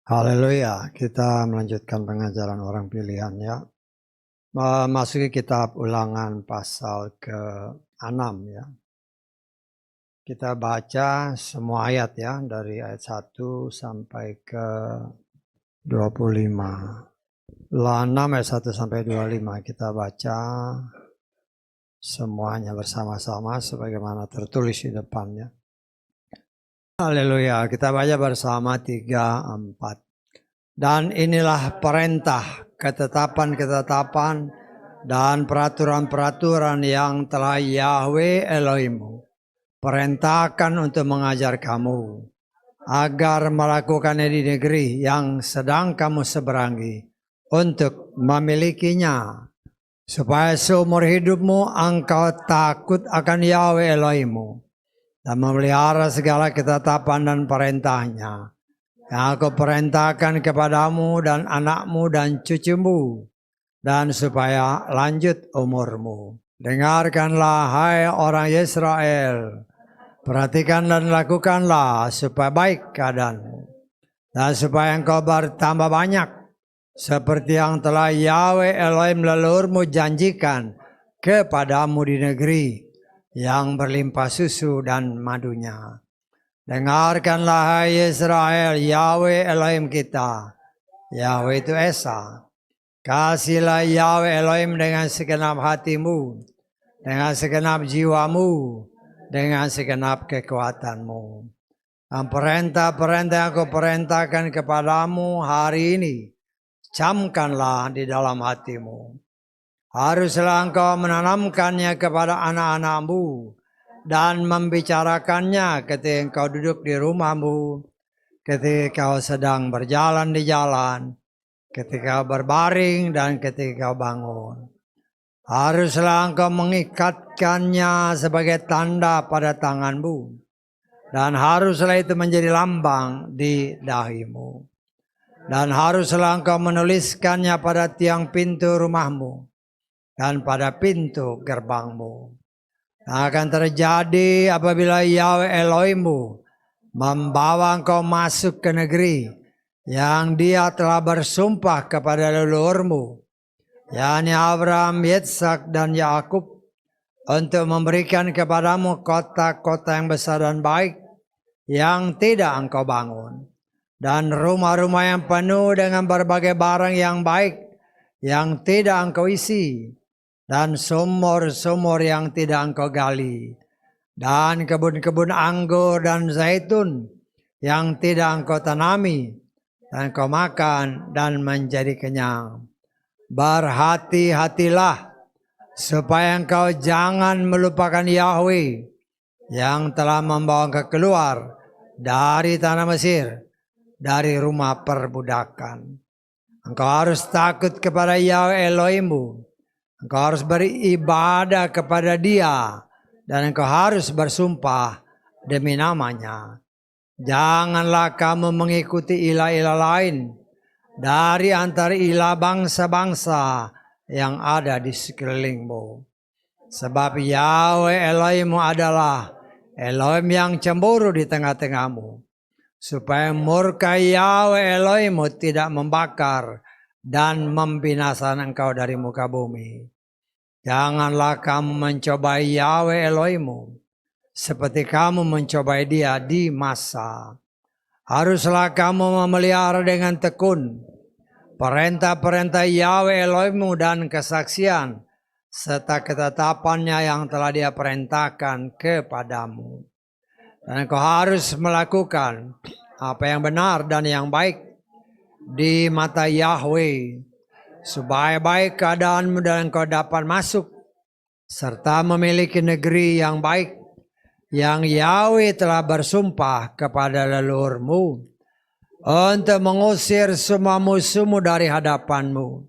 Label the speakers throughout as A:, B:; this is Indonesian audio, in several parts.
A: Haleluya, kita melanjutkan pengajaran orang pilihan ya. Memasuki kitab Ulangan pasal ke-6 ya. Kita baca semua ayat ya, dari ayat 1 sampai ke 25. Ulangan 6 ayat 1 sampai 25 kita baca semuanya bersama-sama sebagaimana tertulis di depannya. Haleluya, kita baca bersama 3, 4. Dan inilah perintah, ketetapan-ketetapan, dan peraturan-peraturan yang telah Yahweh Elohimmu perintahkan untuk mengajar kamu, agar melakukannya di negeri yang sedang kamu seberangi, untuk memilikinya, supaya seumur hidupmu engkau takut akan Yahweh Elohimmu, dan memelihara segala ketetapan dan perintahnya yang aku perintahkan kepadamu dan anakmu dan cucumu, dan supaya lanjut umurmu. Dengarkanlah hai orang Israel, perhatikan dan lakukanlah supaya baik keadaanmu, dan supaya engkau bertambah banyak, seperti yang telah Yahweh Elohim leluhurmu janjikan kepadamu di negeri yang berlimpah susu dan madunya. Dengarkanlah hai Israel, Yahweh Elohim kita, Yahweh itu Esa. Kasihlah Yahweh Elohim dengan segenap hatimu, dengan segenap jiwamu, dengan segenap kekuatanmu. Dan perintah-perintah yang aku perintahkan kepadamu hari ini, camkanlah di dalam hatimu. Haruslah engkau menanamkannya kepada anak-anakmu dan membicarakannya ketika engkau duduk di rumahmu, ketika kau sedang berjalan di jalan, ketika berbaring dan ketika bangun. Haruslah engkau mengikatkannya sebagai tanda pada tanganmu, dan haruslah itu menjadi lambang di dahimu. Dan haruslah engkau menuliskannya pada tiang pintu rumahmu dan pada pintu gerbangmu. Akan terjadi apabila Yahweh Elohimmu membawa engkau masuk ke negeri yang Dia telah bersumpah kepada leluhurmu, yakni Abraham, Yetsak, dan Yakub, untuk memberikan kepadamu kota-kota yang besar dan baik yang tidak engkau bangun, dan rumah-rumah yang penuh dengan berbagai barang yang baik yang tidak engkau isi, dan sumur-sumur yang tidak engkau gali, dan kebun-kebun anggur dan zaitun yang tidak engkau tanami, dan engkau makan dan menjadi kenyang. Berhati-hatilah supaya engkau jangan melupakan Yahweh yang telah membawa engkau keluar dari tanah Mesir, dari rumah perbudakan. Engkau harus takut kepada Yahweh Elohimmu. Engkau harus beribadah kepada Dia, dan engkau harus bersumpah demi namanya. Janganlah kamu mengikuti ilah-ilah lain dari antara ilah bangsa-bangsa yang ada di sekelilingmu. Sebab Yahweh Elohimmu adalah Elohim yang cemburu di tengah-tengahmu, supaya murka Yahweh Elohimmu tidak membakar dan membinasakan engkau dari muka bumi. Janganlah kamu mencobai Yahweh Elohimmu seperti kamu mencobai Dia di masa. Haruslah kamu memelihara dengan tekun perintah-perintah Yahweh Elohimmu dan kesaksian serta ketetapannya yang telah Dia perintahkan kepadamu. Dan engkau harus melakukan apa yang benar dan yang baik di mata Yahweh, supaya baik keadaanmu dan engkau dapat masuk serta memiliki negeri yang baik yang Yahweh telah bersumpah kepada leluhurmu untuk mengusir semua musuhmu dari hadapanmu,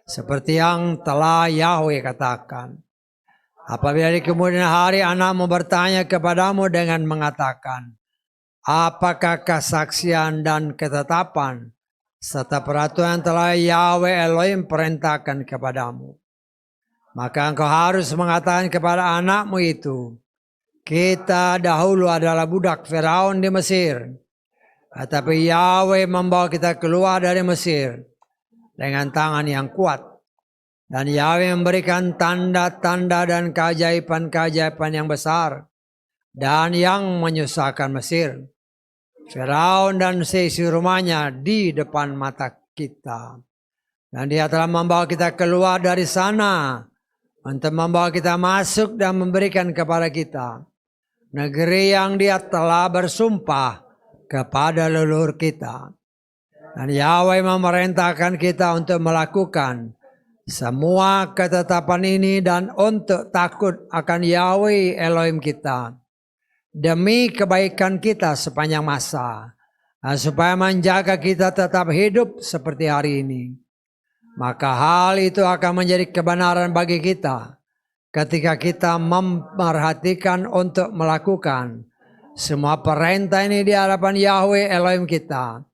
A: seperti yang telah Yahweh katakan. Apabila di kemudian hari anakmu bertanya kepadamu dengan mengatakan, apakah kesaksian dan ketetapan serta peraturan telah Yahweh Elohim perintahkan kepadamu, maka engkau harus mengatakan kepada anakmu itu, Kita dahulu adalah budak Firaun di Mesir. Tetapi Yahweh membawa kita keluar dari Mesir dengan tangan yang kuat. Dan Yahweh memberikan tanda-tanda dan keajaiban-keajaiban yang besar dan yang menyusahkan Mesir, Firaun dan seisi rumahnya di depan mata kita. Dan Dia telah membawa kita keluar dari sana untuk membawa kita masuk dan memberikan kepada kita negeri yang Dia telah bersumpah kepada leluhur kita. Dan Yahweh memerintahkan kita untuk melakukan semua ketetapan ini dan untuk takut akan Yahweh Elohim kita demi kebaikan kita sepanjang masa, supaya menjaga kita tetap hidup seperti hari ini. Maka hal itu akan menjadi kebenaran bagi kita ketika kita memperhatikan untuk melakukan semua perintah ini di hadapan Yahweh Elohim kita,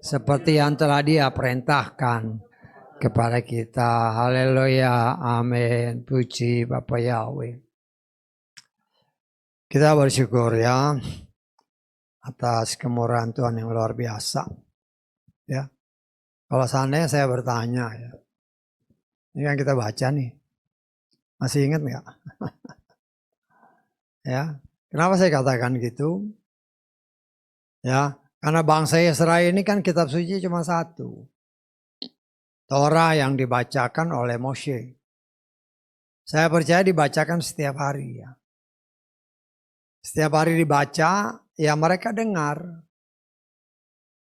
A: seperti yang telah Dia perintahkan kepada kita. Haleluya, amin. Puji Bapa Yahweh. Kita bersyukur ya atas kemurahan Tuhan yang luar biasa. Ya, kalau seandainya saya bertanya ya, ini kan kita baca nih, masih ingat nggak? Ya, kenapa saya katakan gitu? Ya, karena bangsa Israel ini kan kitab suci cuma satu. Torah yang dibacakan oleh Moshe. Saya percaya dibacakan setiap hari ya. Setiap hari dibaca, ya mereka dengar.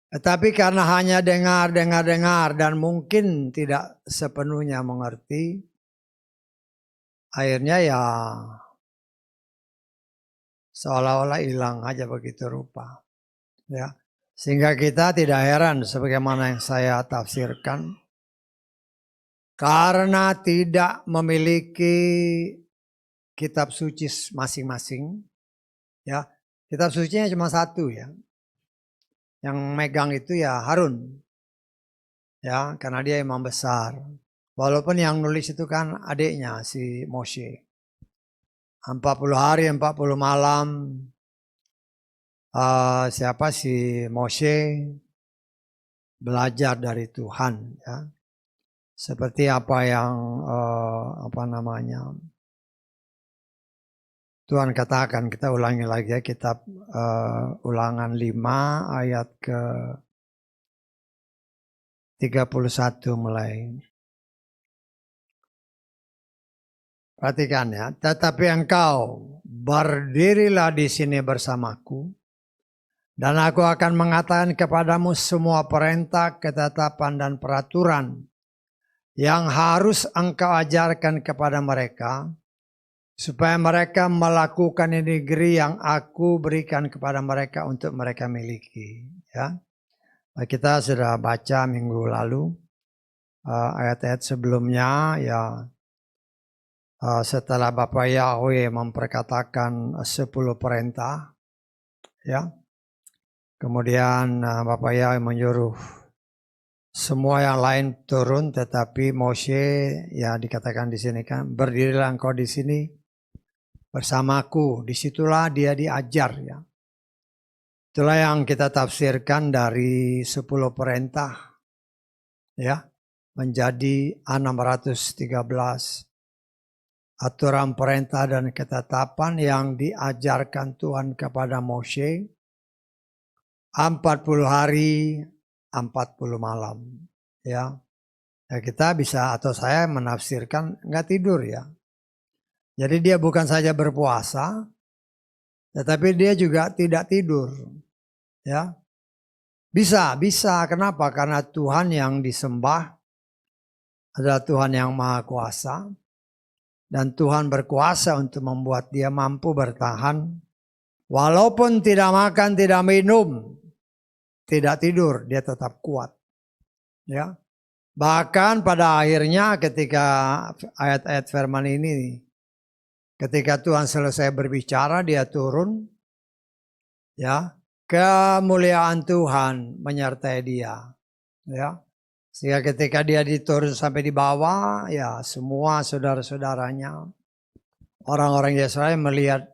A: Tetapi karena hanya dengar dan mungkin tidak sepenuhnya mengerti, akhirnya ya seolah-olah hilang aja begitu rupa. Ya. Sehingga kita tidak heran sebagaimana yang saya tafsirkan. Karena tidak memiliki kitab suci masing-masing, ya kitab sucinya cuma satu ya. Yang megang itu ya Harun, ya karena dia imam besar. Walaupun yang nulis itu kan adiknya si Moshe. 40 hari 40 malam siapa si Moshe belajar dari Tuhan ya. Seperti apa yang Tuhan katakan, kita ulangi lagi ya kitab Ulangan 5 ayat ke 31 mulai. Perhatikan ya, tetapi engkau berdirilah di sini bersamaku, dan aku akan mengatakan kepadamu semua perintah, ketetapan dan peraturan yang harus engkau ajarkan kepada mereka, supaya mereka melakukan di negeri yang aku berikan kepada mereka untuk mereka miliki. Ya, kita sudah baca minggu lalu ayat-ayat sebelumnya ya. Setelah Bapak Yahweh memperkatakan 10 perintah, ya, kemudian Bapak Yahweh menyuruh semua yang lain turun, tetapi Moshe ya dikatakan di sini kan, berdirilah engkau di sini bersamaku. Disitulah dia diajar ya. Itulah yang kita tafsirkan dari 10 perintah ya menjadi 613 aturan perintah dan ketetapan yang diajarkan Tuhan kepada Moshe 40 hari 40 malam ya. Ya kita bisa atau saya menafsirkan nggak tidur ya. Jadi dia bukan saja berpuasa, tetapi dia juga tidak tidur ya. Bisa. Kenapa? Karena Tuhan yang disembah adalah Tuhan yang Maha Kuasa. Dan Tuhan berkuasa untuk membuat dia mampu bertahan. Walaupun tidak makan, tidak minum, tidak tidur, dia tetap kuat. Ya. Bahkan pada akhirnya ketika ayat-ayat firman ini, ketika Tuhan selesai berbicara, dia turun. Ya, kemuliaan Tuhan menyertai dia. Ya. Sehingga ketika dia diturun sampai di bawah, ya semua saudara-saudaranya, orang-orang Israel melihat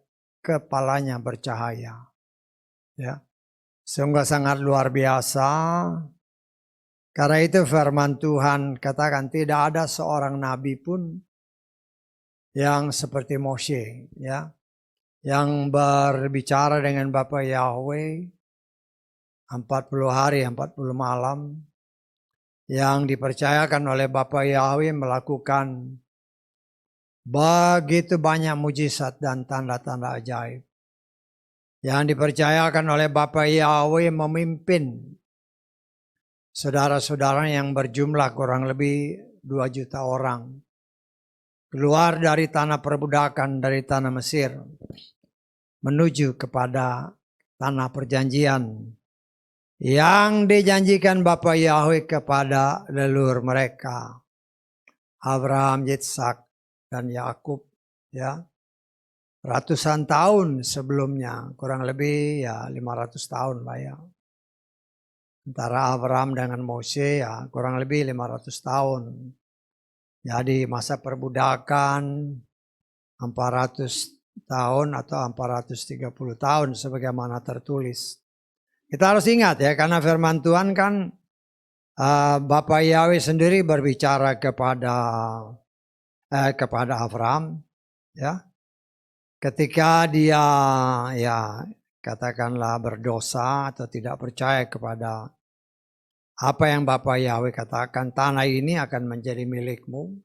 A: kepalanya bercahaya. Ya, sungguh sangat luar biasa. Karena itu firman Tuhan katakan tidak ada seorang nabi pun yang seperti Moshe, ya, yang berbicara dengan Bapa Yahweh 40 hari 40 malam, yang dipercayakan oleh Bapa Yahweh melakukan begitu banyak mujizat dan tanda-tanda ajaib. Yang dipercayakan oleh Bapa Yahweh memimpin saudara-saudara yang berjumlah kurang lebih 2 juta orang keluar dari tanah perbudakan, dari tanah Mesir, menuju kepada tanah perjanjian yang dijanjikan Bapa Yahweh kepada leluhur mereka, Abraham, Yitzhak, dan Yakub, ya, ratusan tahun sebelumnya, kurang lebih ya 500 tahun lah ya. Antara Abraham dengan Mose ya kurang lebih 500 tahun. Jadi masa perbudakan 400 tahun atau 430 tahun sebagaimana tertulis. Kita harus ingat ya, karena firman Tuhan kan Bapa Yahweh sendiri berbicara kepada Abraham, ya, ketika dia ya katakanlah berdosa atau tidak percaya kepada apa yang Bapa Yahweh katakan, tanah ini akan menjadi milikmu.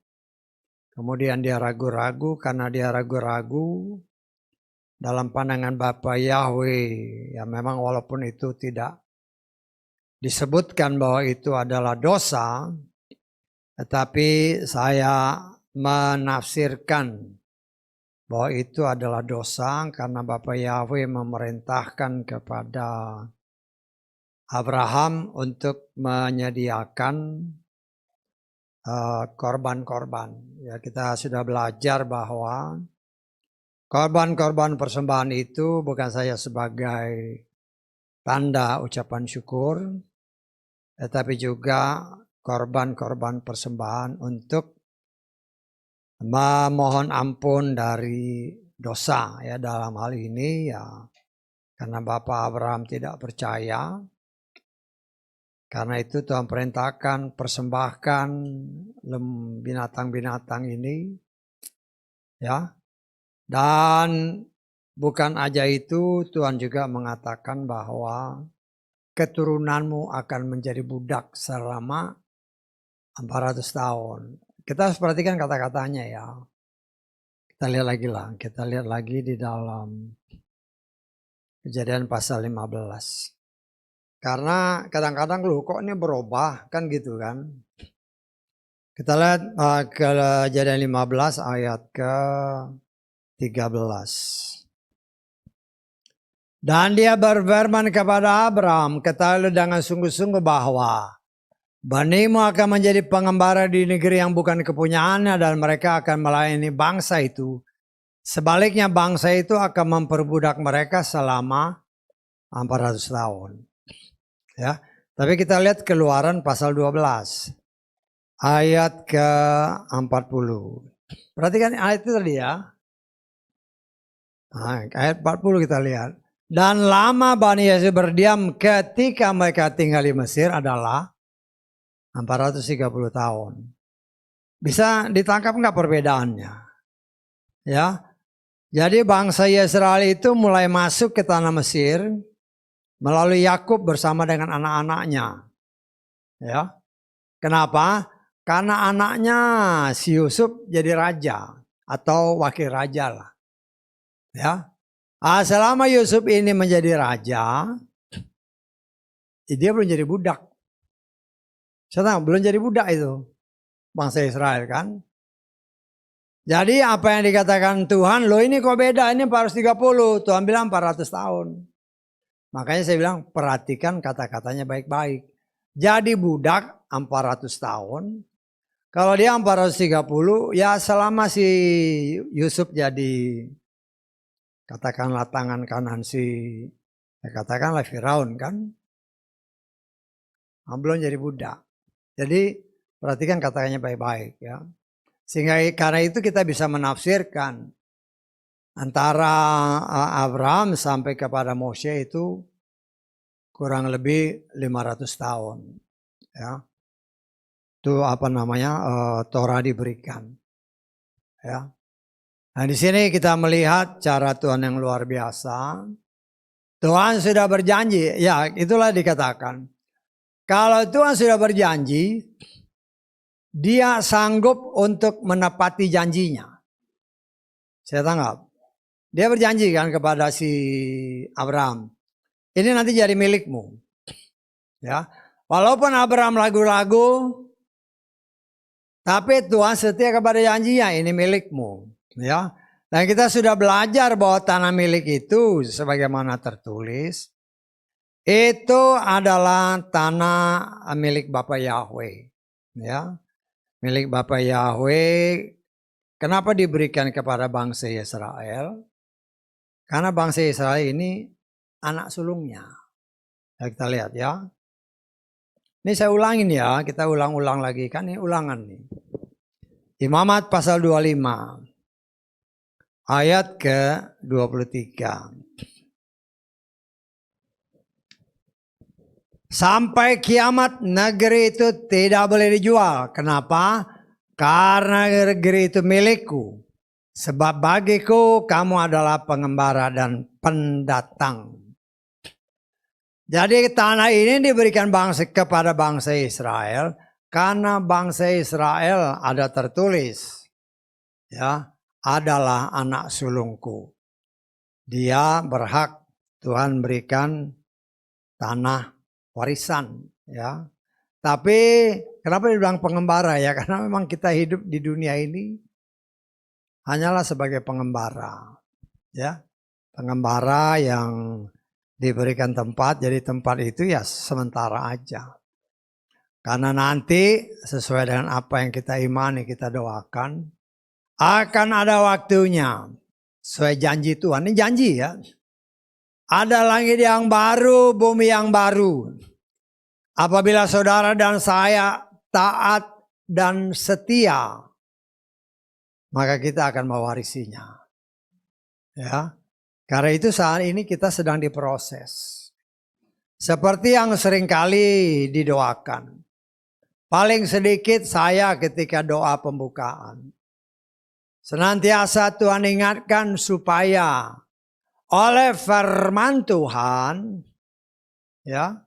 A: Kemudian dia ragu-ragu, karena dia ragu-ragu dalam pandangan Bapa Yahweh, ya memang walaupun itu tidak disebutkan bahwa itu adalah dosa, tetapi saya menafsirkan bahwa itu adalah dosa karena Bapa Yahweh memerintahkan kepada Abraham untuk menyediakan korban-korban. Ya, kita sudah belajar bahwa korban-korban persembahan itu bukan saja sebagai tanda ucapan syukur, tetapi juga korban-korban persembahan untuk memohon ampun dari dosa, ya, dalam hal ini ya karena Bapak Abraham tidak percaya. Karena itu Tuhan perintahkan persembahkan binatang-binatang ini, ya. Dan bukan aja itu, Tuhan juga mengatakan bahwa keturunanmu akan menjadi budak selama 400 tahun. Kita harus perhatikan kata-katanya ya. Kita lihat lagi di dalam Kejadian pasal 15. Karena kadang-kadang loh kok ini berubah kan gitu kan. Kita lihat Kejadian 15 ayat ke-13. Dan dia berfirman kepada Abraham, ketahuilah dengan sungguh-sungguh bahwa banimu akan menjadi pengembara di negeri yang bukan kepunyaannya dan mereka akan melayani bangsa itu. Sebaliknya bangsa itu akan memperbudak mereka selama 400 tahun. Ya, tapi kita lihat Keluaran pasal 12 ayat ke-40. Perhatikan ayat itu tadi ya. Nah, ayat 40 kita lihat. Dan lama Bani Yasir berdiam ketika mereka tinggal di Mesir adalah 430 tahun. Bisa ditangkap nggak perbedaannya? Ya, jadi bangsa Israel itu mulai masuk ke tanah Mesir melalui Yakub bersama dengan anak-anaknya. Ya, kenapa? Karena anaknya si Yusuf jadi raja atau wakil raja lah. Ya, selama Yusuf ini menjadi raja, dia belum jadi budak. Saya tahu belum jadi budak itu bangsa Israel kan. Jadi apa yang dikatakan Tuhan, loh ini kok beda, ini 430, Tuhan bilang 400 tahun. Makanya saya bilang perhatikan kata-katanya baik-baik. Jadi budak 400 tahun, kalau dia 430 ya selama si Yusuf jadi katakanlah tangan kanan katakanlah Firaun kan, belum jadi budak. Jadi perhatikan kata-katanya baik-baik ya. Sehingga karena itu kita bisa menafsirkan Antara Abraham sampai kepada Moshe itu kurang lebih 500 tahun. Ya. Itu Torah diberikan. Ya. Nah, di sini kita melihat cara Tuhan yang luar biasa. Tuhan sudah berjanji, ya itulah dikatakan. Kalau Tuhan sudah berjanji, Dia sanggup untuk menepati janjinya. Saya tanggap. Dia berjanji kan kepada si Abraham, ini nanti jadi milikmu. Ya, walaupun Abraham ragu-ragu, tapi Tuhan setia kepada janjinya, ini milikmu. Ya, dan kita sudah belajar bahwa tanah milik itu, sebagaimana tertulis, itu adalah tanah milik Bapa Yahweh. Ya, milik Bapa Yahweh. Kenapa diberikan kepada bangsa Israel? Karena bangsa Israel ini anak sulungnya. Ya, kita lihat ya. Ini saya ulangin ya, kita ulang-ulang lagi. Kan ini ulangan nih. Imamat pasal 25. Ayat ke-23. Sampai kiamat negeri itu tidak boleh dijual. Kenapa? Karena negeri itu milikku. Sebab bagiku kamu adalah pengembara dan pendatang. Jadi tanah ini diberikan kepada bangsa Israel karena bangsa Israel ada tertulis, ya, adalah anak sulungku. Dia berhak Tuhan berikan tanah warisan, ya. Tapi kenapa dibilang pengembara ya? Karena memang kita hidup di dunia ini hanyalah sebagai pengembara, ya, pengembara yang diberikan tempat, jadi tempat itu ya sementara aja. Karena nanti sesuai dengan apa yang kita imani, kita doakan, akan ada waktunya sesuai janji Tuhan. Ini janji ya. Ada langit yang baru, bumi yang baru. Apabila saudara dan saya taat dan setia, maka kita akan mewarisinya. Ya. Karena itu saat ini kita sedang diproses. Seperti yang seringkali didoakan. Paling sedikit saya ketika doa pembukaan. Senantiasa Tuhan ingatkan supaya oleh firman Tuhan, ya,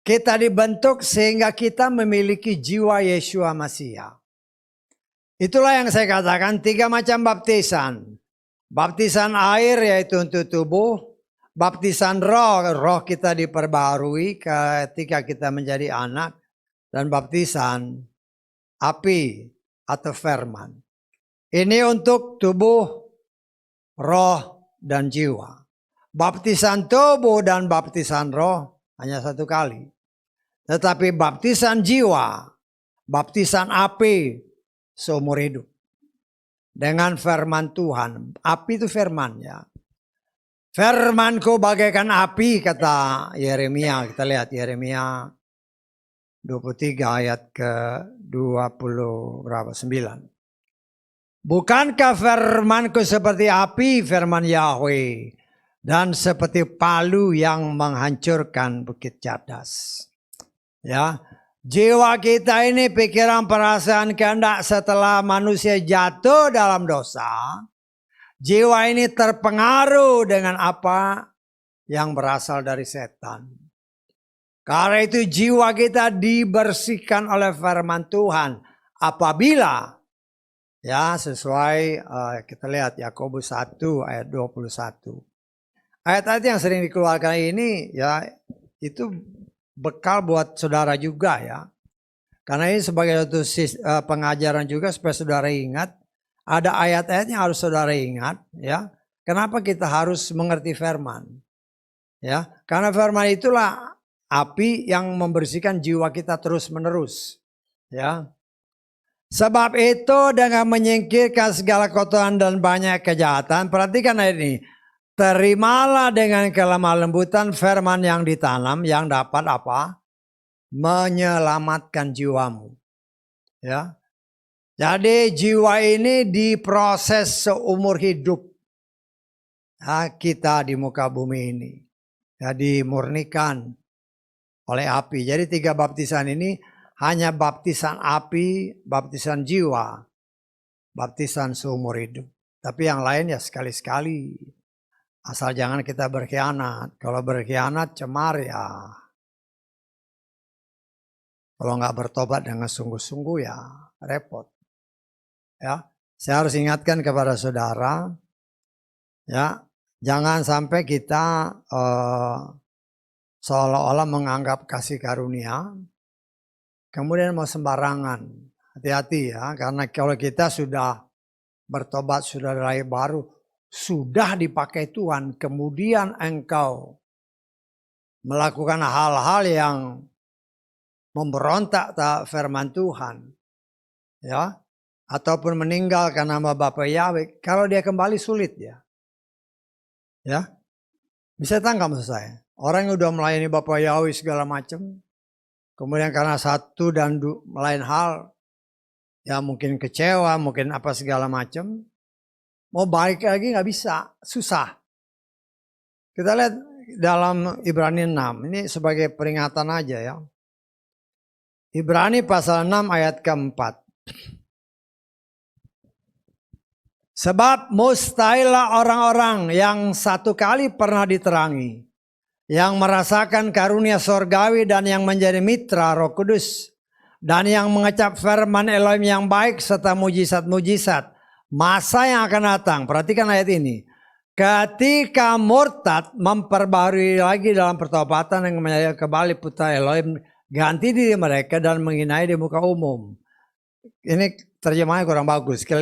A: kita dibentuk sehingga kita memiliki jiwa Yeshua Masiah. Itulah yang saya katakan 3 macam baptisan. Baptisan air yaitu untuk tubuh, baptisan roh kita diperbarui ketika kita menjadi anak, dan baptisan api atau firman. Ini untuk tubuh, roh, dan jiwa. Baptisan tubuh dan baptisan roh hanya 1 kali. Tetapi baptisan jiwa, baptisan api seumur hidup. Dengan firman Tuhan. Api itu firman ya. Firmanku bagaikan api kata Yeremia. Kita lihat Yeremia 23 ayat ke-29. Bukankah firmanku seperti api, firman Yahweh, dan seperti palu yang menghancurkan bukit cadas. Ya, jiwa kita ini pikiran, perasaan, kehendak setelah manusia jatuh dalam dosa. Jiwa ini terpengaruh dengan apa yang berasal dari setan. Karena itu jiwa kita dibersihkan oleh firman Tuhan. Apabila, ya sesuai kita lihat Yakobus 1 ayat 21. Ayat-ayat yang sering dikeluarkan ini ya itu bekal buat saudara juga ya. Karena ini sebagai satu pengajaran juga supaya saudara ingat. Ada ayat-ayat yang harus saudara ingat ya. Kenapa kita harus mengerti firman? Ya, karena firman itulah api yang membersihkan jiwa kita terus-menerus. Ya. Sebab itu dengan menyingkirkan segala kotoran dan banyak kejahatan. Perhatikan ayat ini. Terimalah dengan kelemah lembutan firman yang ditanam yang dapat apa? Menyelamatkan jiwamu. Ya. Jadi jiwa ini diproses seumur hidup kita di muka bumi ini. Jadi murnikan oleh api. Jadi 3 baptisan ini hanya baptisan api, baptisan jiwa, baptisan seumur hidup. Tapi yang lain ya sekali-sekali. Asal jangan kita berkhianat. Kalau berkhianat cemar ya. Kalau nggak bertobat dengan sungguh-sungguh ya repot. Ya, saya harus ingatkan kepada saudara, ya, jangan sampai kita seolah-olah menganggap kasih karunia, kemudian mau sembarangan. Hati-hati ya, karena kalau kita sudah bertobat, sudah lahir baru, sudah dipakai Tuhan, kemudian engkau melakukan hal-hal yang memberontak tak firman Tuhan, ya, ataupun meninggalkan nama Bapa Yahweh, kalau dia kembali sulit ya. Ya, bisa tangkap maksud saya. Orang yang udah melayani Bapa Yahweh segala macam, kemudian karena satu dan lain hal, ya mungkin kecewa, mungkin apa segala macam, mau balik lagi nggak bisa, susah. Kita lihat dalam Ibrani 6, ini sebagai peringatan aja ya. Ibrani pasal 6 ayat keempat. Sebab mustahillah orang-orang yang satu kali pernah diterangi, yang merasakan karunia sorgawi dan yang menjadi mitra Roh Kudus, dan yang mengecap firman Elohim yang baik serta mujizat-mujizat masa yang akan datang. Perhatikan ayat ini. Ketika murtad memperbarui lagi dalam pertobatan yang menjadi kembali putra Elohim, ganti diri mereka dan menghinai di muka umum. Ini terjemahannya kurang bagus. Kita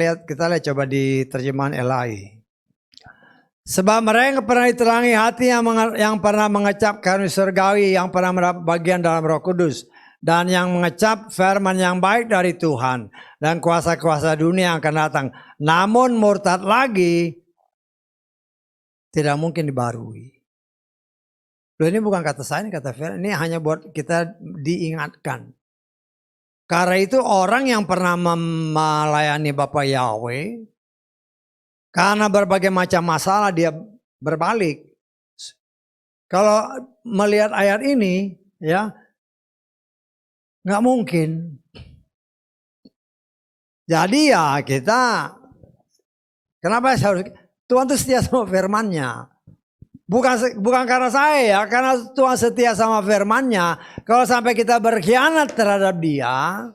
A: lihat coba di terjemahan LAI. Sebab mereka yang pernah diterangi hati yang pernah mengecap karunia surgawi, yang pernah mendapat bagian dalam Roh Kudus, dan yang mengecap firman yang baik dari Tuhan dan kuasa-kuasa dunia yang akan datang. Namun murtad lagi tidak mungkin dibarui. Loh, ini bukan kata saya, ini kata firman. Ini hanya buat kita diingatkan. Karena itu orang yang pernah melayani Bapa Yahweh, karena berbagai macam masalah dia berbalik. Kalau melihat ayat ini, ya nggak mungkin. Jadi ya kita, kenapa saya harus, Tuhan itu setia sama firman-Nya. Bukan karena saya ya, karena Tuhan setia sama firman-Nya. Kalau sampai kita berkhianat terhadap Dia,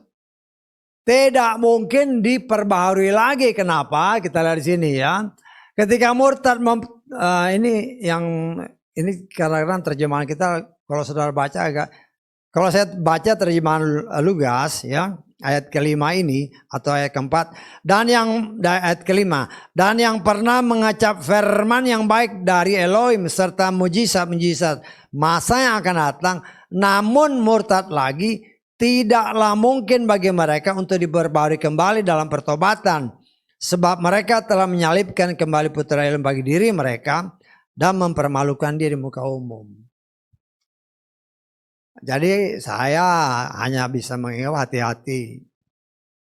A: tidak mungkin diperbaharui lagi. Kenapa? Kita lihat di sini ya. Ketika murtad, ini kadang-kadang terjemahan kita, kalau saudara baca agak, kalau saya baca terjemahan Lugas ya, ayat kelima ini atau ayat keempat, ayat kelima, dan yang pernah mengecap firman yang baik dari Elohim serta mujizat-mujizat masa yang akan datang, namun murtad lagi, tidaklah mungkin bagi mereka untuk diperbarui kembali dalam pertobatan, sebab mereka telah menyalibkan kembali putra Elohim bagi diri mereka dan mempermalukan dia di muka umum. Jadi saya hanya bisa mengingat hati-hati.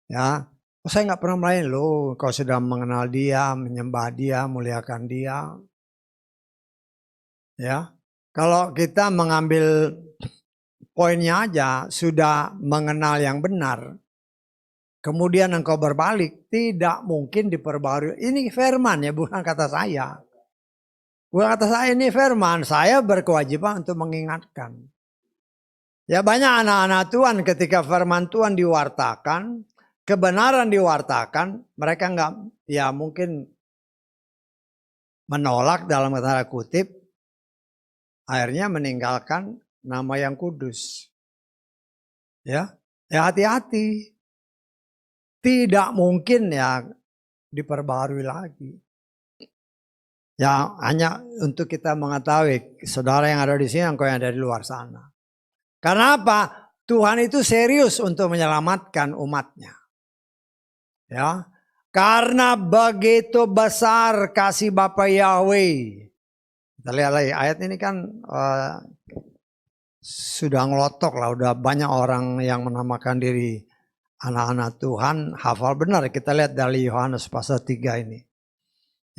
A: Ya, saya nggak pernah melayani loh. Kau sudah mengenal dia, menyembah dia, muliakan dia. Ya, kalau kita mengambil poinnya aja, sudah mengenal yang benar, kemudian engkau berbalik, tidak mungkin diperbarui. Ini firman ya, bukan kata saya. Bukan kata saya, ini firman. Saya berkewajiban untuk mengingatkan. Ya, banyak anak-anak Tuhan ketika firman Tuhan diwartakan, kebenaran diwartakan, mereka nggak, ya mungkin menolak dalam tanda kutip, akhirnya meninggalkan nama yang kudus. Ya hati-hati. Tidak mungkin ya diperbarui lagi. Ya hanya untuk kita mengetahui, saudara yang ada di sini, engkau yang ada di luar sana. Karena apa? Tuhan itu serius untuk menyelamatkan umatnya. Ya, karena begitu besar kasih Bapa Yahweh. Kita lihat lagi ayat ini kan sudah ngelotok lah, udah banyak orang yang menamakan diri anak-anak Tuhan hafal benar. Kita lihat dari Yohanes pasal 3 ini.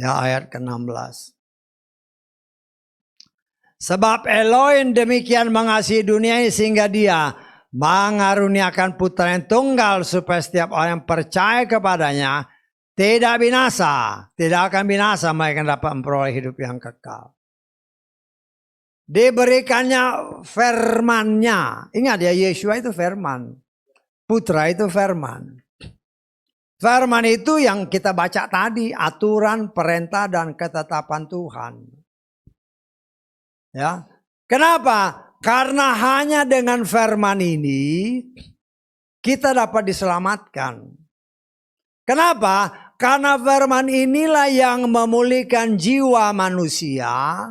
A: Ya, ayat ke-16. Sebab Elohim demikian mengasihi dunia ini sehingga dia mengaruniakan putra yang tunggal supaya setiap orang yang percaya kepadanya tidak binasa, tidak akan binasa, mereka dapat memperoleh hidup yang kekal. Diberikannya firman-Nya. Ingat ya, Yeshua itu firman. Putra itu firman. Firman itu yang kita baca tadi, aturan, perintah, dan ketetapan Tuhan. Ya, kenapa? Karena hanya dengan firman ini kita dapat diselamatkan. Kenapa? Karena firman inilah yang memulihkan jiwa manusia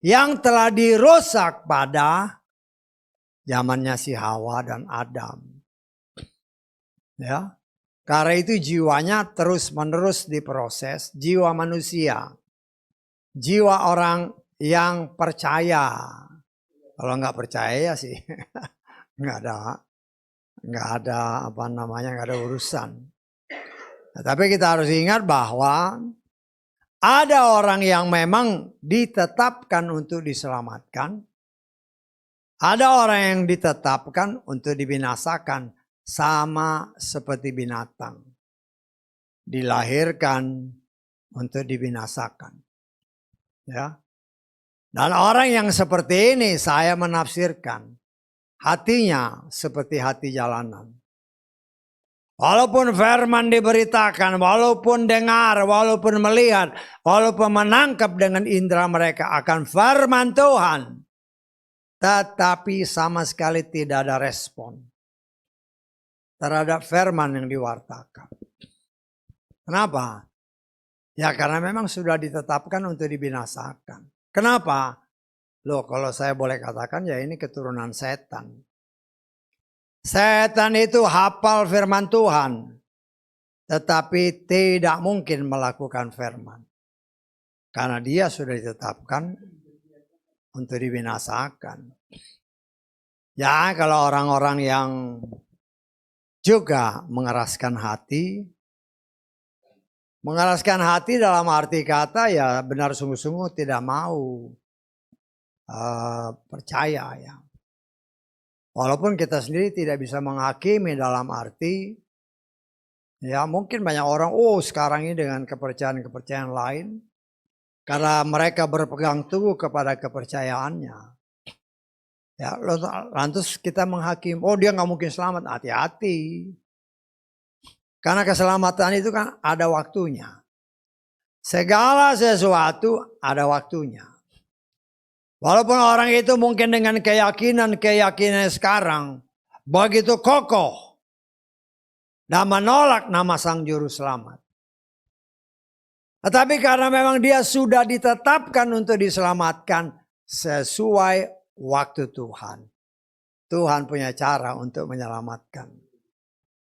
A: yang telah dirusak pada zamannya si Hawa dan Adam. Ya, karena itu jiwanya terus-menerus diproses, jiwa manusia, jiwa orang yang percaya. Kalau nggak percaya ya sih nggak ada nggak ada urusan. Tapi kita harus ingat bahwa ada orang yang memang ditetapkan untuk diselamatkan, ada orang yang ditetapkan untuk dibinasakan, sama seperti binatang, dilahirkan untuk dibinasakan. Ya. Dan orang yang seperti ini saya menafsirkan hatinya seperti hati jalanan. Walaupun firman diberitakan, walaupun dengar, walaupun melihat, walaupun menangkap dengan indera mereka akan firman Tuhan, tetapi sama sekali tidak ada respon terhadap firman yang diwartakan. Kenapa? Ya karena memang sudah ditetapkan untuk dibinasakan. Kenapa? Loh, kalau saya boleh katakan ya ini keturunan setan. Setan itu hafal firman Tuhan, tetapi tidak mungkin melakukan firman. Karena dia sudah ditetapkan untuk dibinasakan. Ya kalau orang-orang yang juga mengeraskan hati dalam arti kata ya benar sungguh-sungguh tidak mau percaya ya. Walaupun kita sendiri tidak bisa menghakimi dalam arti ya mungkin banyak orang sekarang ini dengan kepercayaan lain karena mereka berpegang teguh kepada kepercayaannya. Ya, lantas kita menghakimi, dia nggak mungkin selamat, hati-hati. Karena keselamatan itu kan ada waktunya. Segala sesuatu ada waktunya. Walaupun orang itu mungkin dengan keyakinan sekarang begitu kokoh dan menolak nama Sang Juru Selamat. Tetapi karena memang dia sudah ditetapkan untuk diselamatkan sesuai waktu Tuhan. Tuhan punya cara untuk menyelamatkan.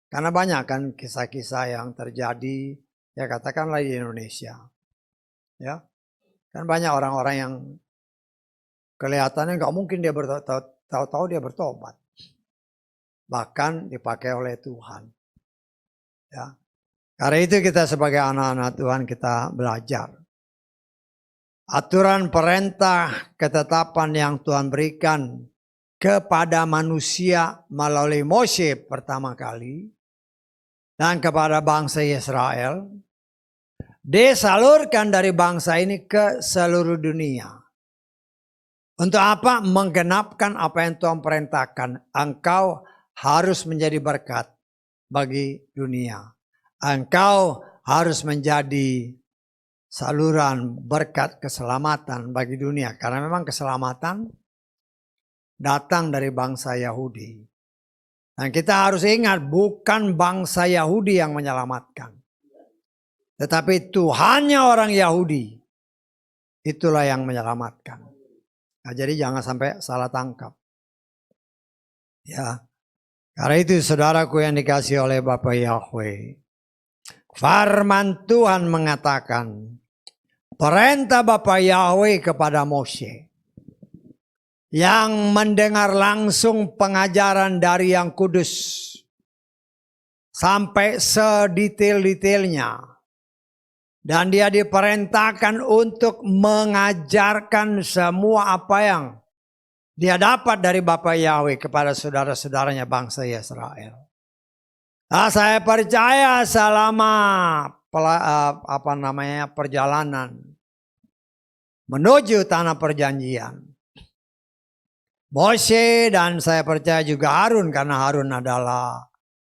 A: Karena banyak kan kisah-kisah yang terjadi, ya katakanlah di Indonesia. Ya, kan banyak orang-orang yang kelihatannya nggak mungkin dia tahu-tahu dia bertobat. Bahkan dipakai oleh Tuhan. Ya. Karena itu kita sebagai anak-anak Tuhan kita belajar. Aturan perintah ketetapan yang Tuhan berikan kepada manusia melalui Mose pertama kali. Dan kepada bangsa Israel. Disalurkan dari bangsa ini ke seluruh dunia. Untuk apa? Menggenapkan apa yang Tuhan perintahkan. Engkau harus menjadi berkat bagi dunia. Engkau harus menjadi saluran berkat keselamatan bagi dunia. Karena memang keselamatan datang dari bangsa Yahudi. Dan kita harus ingat bukan bangsa Yahudi yang menyelamatkan. Tetapi Tuhannya orang Yahudi. Itulah yang menyelamatkan. Nah, jadi jangan sampai salah tangkap. Ya. Karena itu saudaraku yang dikasihi oleh Bapa Yahweh. Firman Tuhan mengatakan. Perintah Bapa Yahweh kepada Mose. Yang mendengar langsung pengajaran dari Yang Kudus. sampai sedetail-detailnya. Dan dia diperintahkan untuk mengajarkan semua apa yang dia dapat dari Bapa Yahweh kepada saudara-saudaranya bangsa Israel. Nah, saya percaya selama perjalanan menuju tanah perjanjian, Moshe dan saya percaya juga Harun, karena Harun adalah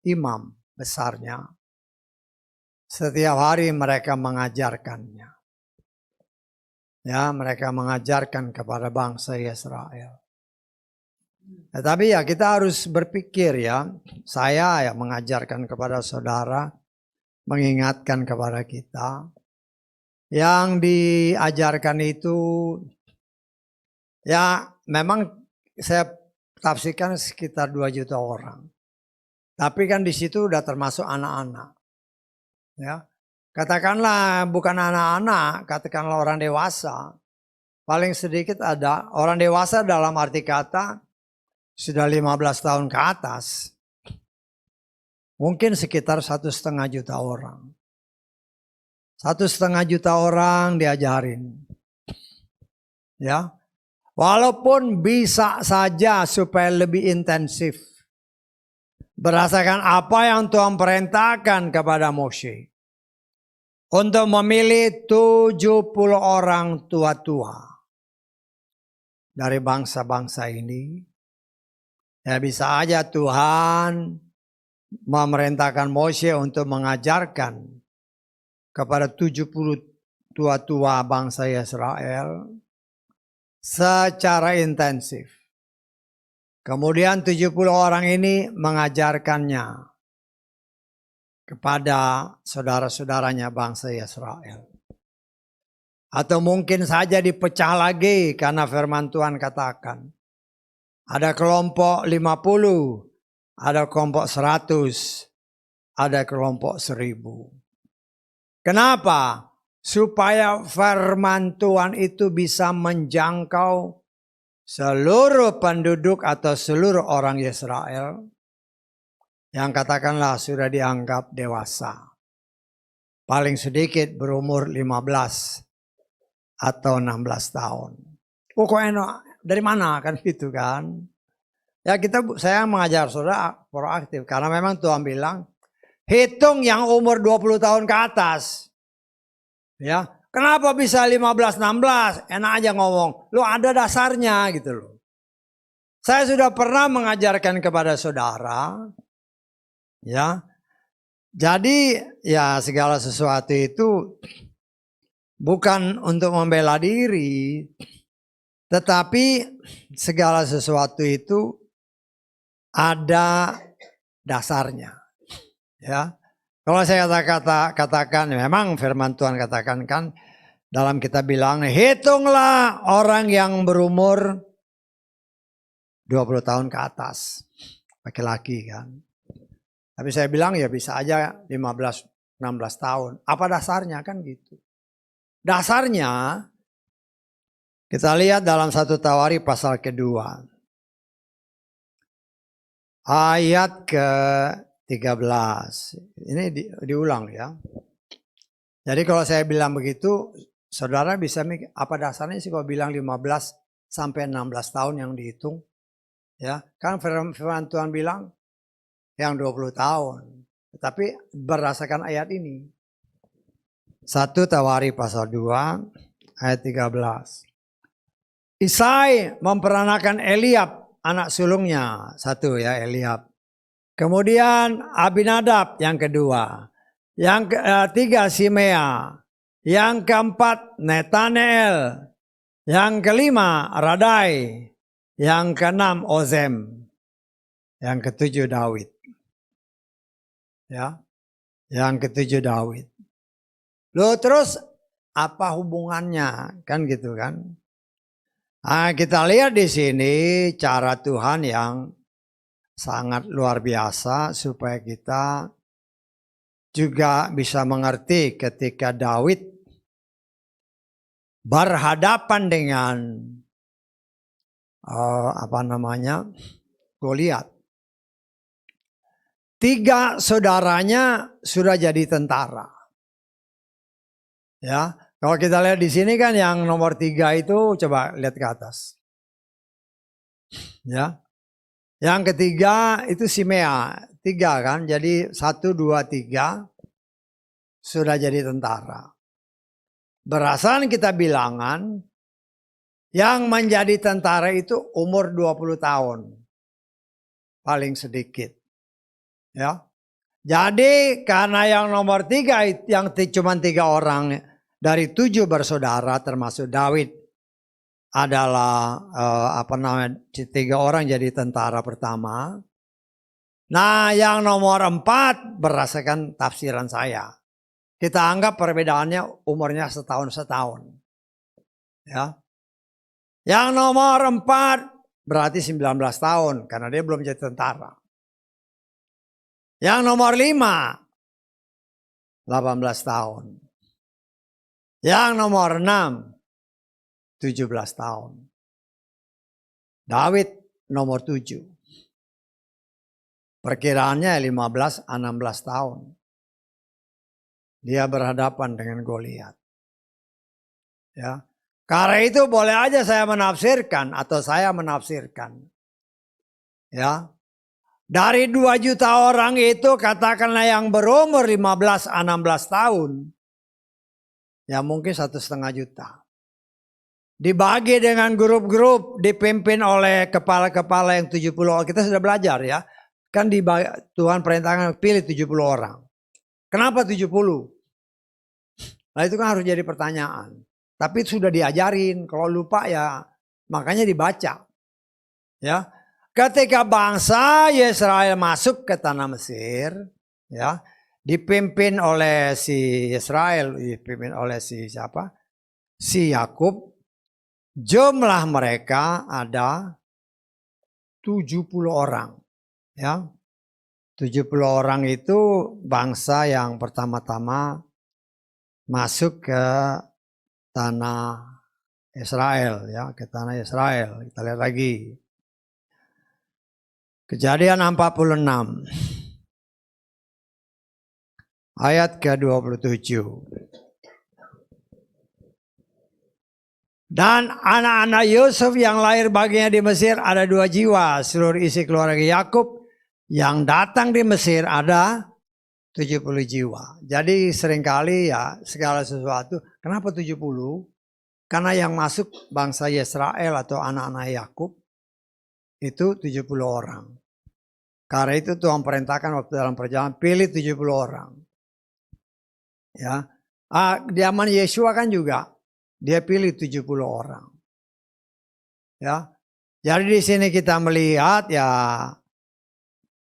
A: imam besarnya, setiap hari mereka mengajarkannya. Ya, mereka mengajarkan kepada bangsa Israel. Tetapi ya kita harus berpikir ya, saya ya mengajarkan kepada saudara, mengingatkan kepada kita. Yang diajarkan itu ya memang saya tafsirkan sekitar 2 juta orang. Tapi kan di situ udah termasuk anak-anak. Ya. Katakanlah bukan anak-anak, katakanlah orang dewasa. Paling sedikit ada orang dewasa dalam arti kata sudah 15 tahun ke atas. Mungkin sekitar 1,5 juta orang. 1,5 juta orang diajarin. Ya. Walaupun bisa saja supaya lebih intensif. Berdasarkan apa yang Tuhan perintahkan kepada Moshe. Untuk memilih 70 orang tua-tua. Dari bangsa-bangsa ini. Ya bisa aja Tuhan memerintahkan Moshe untuk mengajarkan kepada 70 tua-tua bangsa Israel secara intensif. Kemudian 70 orang ini mengajarkannya kepada saudara-saudaranya bangsa Israel. Atau mungkin saja dipecah lagi karena firman Tuhan katakan. Ada kelompok 50, ada kelompok 100, ada kelompok 1000. Kenapa? Supaya firman Tuhan itu bisa menjangkau seluruh penduduk atau seluruh orang Israel yang katakanlah sudah dianggap dewasa. Paling sedikit berumur 15 atau 16 tahun. Pokoknya dari mana kan gitu kan. Ya saya mengajar saudara proaktif karena memang Tuhan bilang hitung yang umur 20 tahun ke atas. Ya, kenapa bisa 15 16? Enak aja ngomong. Lu ada dasarnya gitu loh. Saya sudah pernah mengajarkan kepada saudara ya. Jadi ya segala sesuatu itu bukan untuk membela diri, tetapi segala sesuatu itu ada dasarnya. Ya. Kalau saya katakan memang firman Tuhan katakan kan dalam kitab bilang hitunglah orang yang berumur 20 tahun ke atas. Laki-laki kan. Tapi saya bilang ya bisa aja 15 16 tahun. Apa dasarnya kan gitu. Dasarnya kita lihat dalam 1 Tawari pasal kedua. Ayat ke-13. Ini diulang ya. Jadi kalau saya bilang begitu, saudara bisa mikir, apa dasarnya sih kalau bilang 15 sampai 16 tahun yang dihitung? Ya, kan firman Tuhan bilang yang 20 tahun. Tetapi berdasarkan ayat ini. 1 Tawari pasal 2 ayat 13. Isai memperanakan Eliab anak sulungnya. 1 ya Eliab. Kemudian Abinadab yang kedua. Yang ketiga Simea. Yang keempat Netanel. Yang kelima Radai. Yang keenam Ozem. Yang ketujuh Daud. Ya. Yang ketujuh Daud. Loh terus apa hubungannya? Kan gitu kan. Nah, kita lihat di sini cara Tuhan yang sangat luar biasa supaya kita juga bisa mengerti ketika Daud berhadapan dengan Goliat. 3 saudaranya sudah jadi tentara. Ya, kalau kita lihat di sini kan yang nomor 3 itu coba lihat ke atas. Ya, yang ketiga itu Simea, 3 kan, jadi 1, 2, 3 sudah jadi tentara. Berdasarkan kita bilangan, yang menjadi tentara itu umur 20 tahun. Paling sedikit. Ya. Jadi karena yang nomor 3 yang cuma 3 orang dari 7 bersaudara termasuk Daud adalah 3 orang jadi tentara pertama. Nah yang nomor 4 berdasarkan tafsiran saya. Kita anggap perbedaannya umurnya setahun. Ya. Yang nomor 4 berarti 19 tahun karena dia belum jadi tentara. Yang nomor 5 18 tahun. Yang nomor 6 17 tahun. Daud nomor 7. Perkiraannya 15-16 tahun. Dia berhadapan dengan Goliat. Ya. Karena itu boleh aja saya menafsirkan atau saya menafsirkan. Ya. Dari 2 juta orang itu katakanlah yang berumur 15-16 tahun. Ya mungkin 1,5 juta. Dibagi dengan grup-grup dipimpin oleh kepala-kepala yang 70 orang. Kita sudah belajar ya. Kan Tuhan perintahkan pilih 70 orang. Kenapa 70? Nah itu kan harus jadi pertanyaan. Tapi sudah diajarin. Kalau lupa ya makanya dibaca. Ya. Ketika bangsa Israel masuk ke tanah Mesir. Ya. Dipimpin oleh si Israel. Dipimpin oleh si siapa? Si Yakub. Jumlah mereka ada 70 orang. Ya. 70 orang itu bangsa yang pertama-tama masuk ke tanah Israel, ya, ke tanah Israel. Kita lihat lagi. Kejadian 46 ayat ke-27. Dan anak-anak Yusuf yang lahir baginya di Mesir ada 2 jiwa. Seluruh isi keluarga Yakub yang datang di Mesir ada 70 jiwa. Jadi seringkali ya segala sesuatu. Kenapa 70? Karena yang masuk bangsa Israel atau anak-anak Yakub itu 70 orang. Karena itu Tuhan perintahkan waktu dalam perjalanan pilih 70 orang. Ya. Zaman Yesua kan juga dia pilih 70 orang. Ya. Jadi di sini kita melihat ya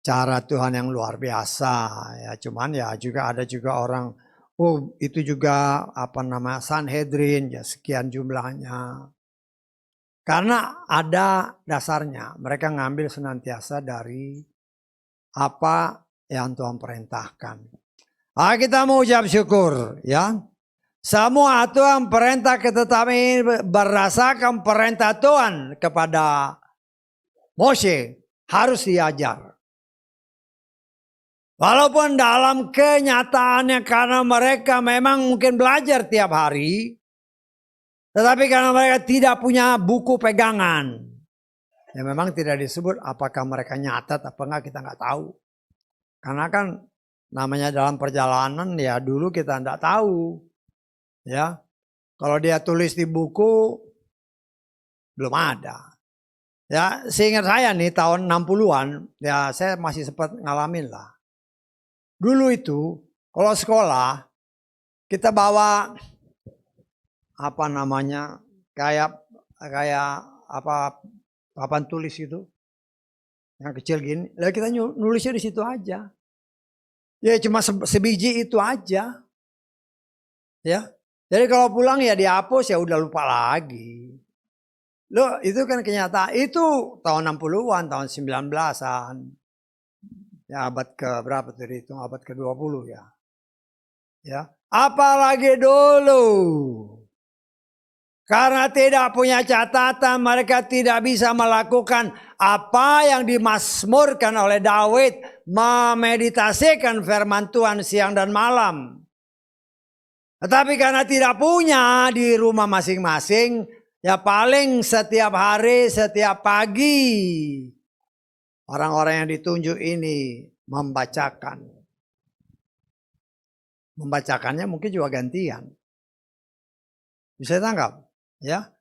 A: cara Tuhan yang luar biasa ya, cuman ya juga ada juga orang itu juga Sanhedrin ya sekian jumlahnya. Karena ada dasarnya, mereka ngambil senantiasa dari apa yang Tuhan perintahkan. Kita mau ucap syukur ya. Semua Tuhan perintah ketetapan ini berdasarkan perintah Tuhan kepada Mose harus diajar. Walaupun dalam kenyataannya karena mereka memang mungkin belajar tiap hari. Tetapi karena mereka tidak punya buku pegangan. Ya memang tidak disebut apakah mereka nyatat apa enggak kita nggak tahu. Karena kan namanya dalam perjalanan ya dulu kita enggak tahu. Ya. Kalau dia tulis di buku belum ada. Ya seingat saya nih tahun 60-an ya saya masih sempat ngalamin lah. Dulu itu kalau sekolah kita bawa kayak papan tulis itu yang kecil gini. Lalu kita nulisnya di situ aja. Ya cuma sebiji itu aja. Ya. Jadi kalau pulang ya dihapus ya udah lupa lagi. Loh itu kan kenyataan. Itu tahun 60-an, tahun 19-an. Ya abad ke berapa tadi itu? Abad ke-20 ya. Ya. Apalagi dulu. Karena tidak punya catatan, mereka tidak bisa melakukan apa yang dimasmurkan oleh Daud memeditasikan firman Tuhan siang dan malam. Tetapi karena tidak punya di rumah masing-masing, ya paling setiap hari, setiap pagi, orang-orang yang ditunjuk ini membacakan. Membacakannya mungkin juga gantian. Bisa tangkap? Ya.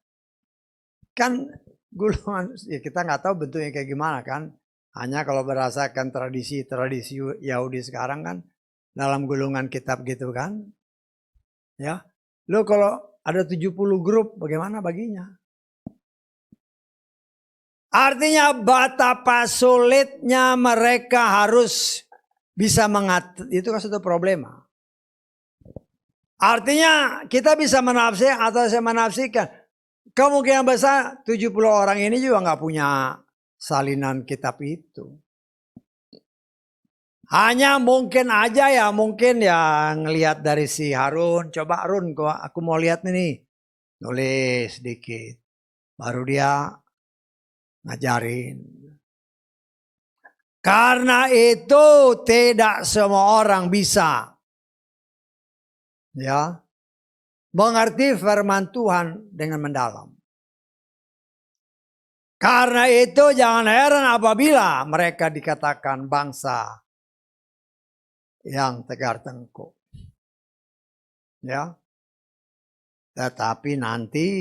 A: Kan gulungan, ya kita nggak tahu bentuknya kayak gimana kan. Hanya kalau berdasarkan tradisi Yahudi sekarang kan, dalam gulungan kitab gitu kan. Ya, lo kalau ada 70 grup, bagaimana baginya? Artinya betapa sulitnya mereka harus bisa mengatur, itu kan satu problema. Artinya kita bisa menafsirkan atau saya menafsirkan, kemungkinan besar 70 orang ini juga nggak punya salinan kitab itu. Hanya mungkin aja ya, mungkin ya ngelihat dari si Harun. Coba Harun, aku mau lihat nih. Nulis sedikit. Baru dia ngajarin. Karena itu tidak semua orang bisa. Ya. Mengerti firman Tuhan dengan mendalam. Karena itu jangan heran apabila mereka dikatakan bangsa yang tegar tengkuk. Ya. Tetapi nanti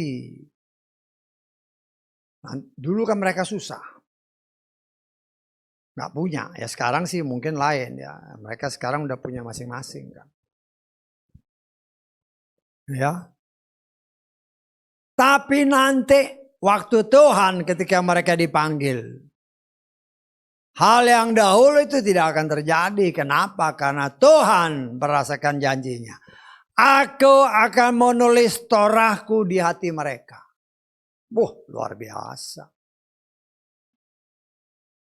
A: dulu kan mereka susah. Nggak punya. Ya sekarang sih mungkin lain ya. Mereka sekarang udah punya masing-masing kan. Ya. Tapi nanti waktu Tuhan ketika mereka dipanggil, hal yang dahulu itu tidak akan terjadi. Kenapa? Karena Tuhan merasakan janjinya. Aku akan menulis Torahku di hati mereka. Luar biasa.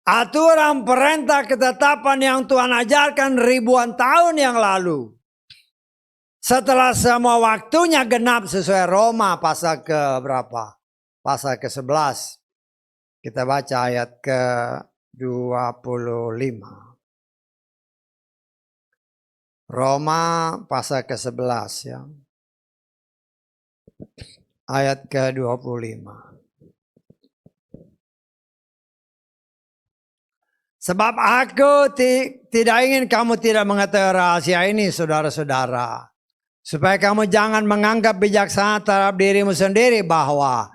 A: Aturan, perintah, ketetapan yang Tuhan ajarkan ribuan tahun yang lalu. Setelah semua waktunya genap sesuai Roma pasal ke berapa? Pasal ke-11. Kita baca ayat ke-25. Roma pasal ke-11 ya. Ayat ke-25. Sebab aku tidak ingin kamu tidak mengetahui rahasia ini, saudara-saudara. Supaya kamu jangan menganggap bijaksana terhadap dirimu sendiri bahwa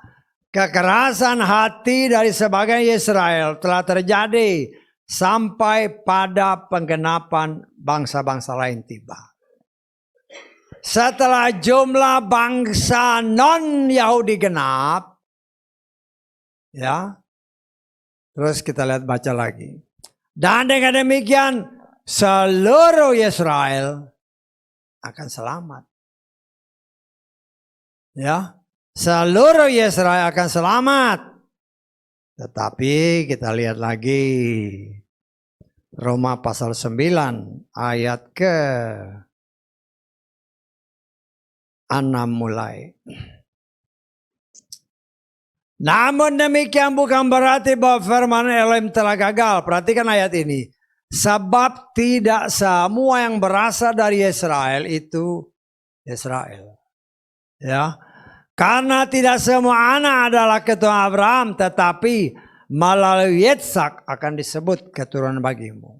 A: kekerasan hati dari sebagian Israel telah terjadi sampai pada penggenapan bangsa-bangsa lain tiba. Setelah jumlah bangsa non-Yahudi genap, ya, terus kita lihat baca lagi. Dan dengan demikian seluruh Israel akan selamat. Ya, seluruh Israel akan selamat. Tetapi kita lihat lagi Roma pasal 9 ayat ke-6 mulai. Namun demikian bukan berarti bahwa firman Elohim telah gagal. Perhatikan ayat ini. Sebab tidak semua yang berasal dari Israel itu Israel. Ya. Karena tidak semua anak adalah keturunan Abraham, tetapi melalui Yitzhak akan disebut keturunan bagimu.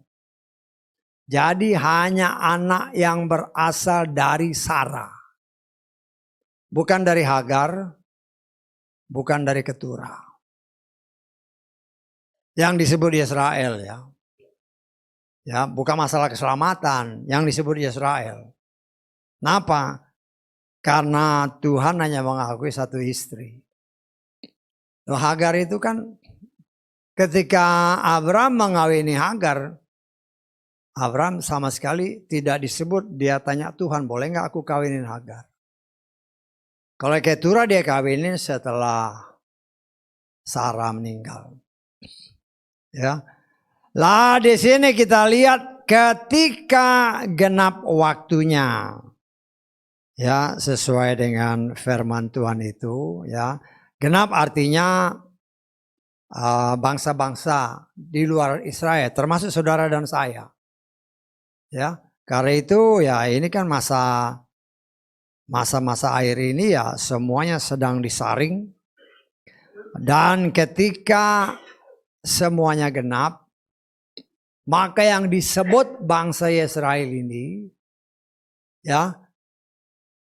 A: Jadi hanya anak yang berasal dari Sarah. Bukan dari Hagar, bukan dari keturah. Yang disebut Israel ya. Ya, bukan masalah keselamatan, yang disebut Israel. Kenapa? Karena Tuhan hanya mengakui satu istri. Hagar itu kan ketika Abraham mengawini Hagar, Abraham sama sekali tidak disebut, dia tanya Tuhan, boleh nggak aku kawinin Hagar? Kalau keturah dia kawinin setelah Sarah meninggal. Ya. Lah di sini kita lihat ketika genap waktunya. Ya, sesuai dengan firman Tuhan itu ya. Genap artinya bangsa-bangsa di luar Israel, termasuk saudara dan saya. Ya, karena itu ya ini kan masa-masa akhir ini ya semuanya sedang disaring. Dan ketika semuanya genap, maka yang disebut bangsa Israel ini, ya,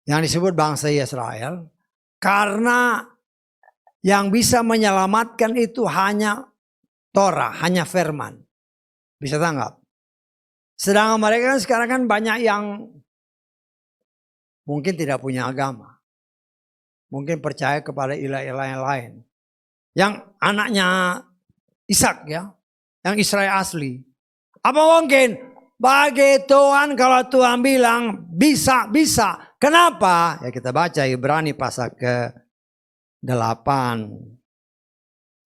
A: yang disebut bangsa Israel, karena yang bisa menyelamatkan itu hanya Torah, hanya firman. Bisa tanggap? Sedangkan mereka sekarang kan banyak yang mungkin tidak punya agama. Mungkin percaya kepada ilah-ilah yang lain. Yang anaknya Ishak ya, yang Israel asli. Apa mungkin? Bagi Tuhan kalau Tuhan bilang bisa. Kenapa? Ya kita baca Ibrani pasal ke-8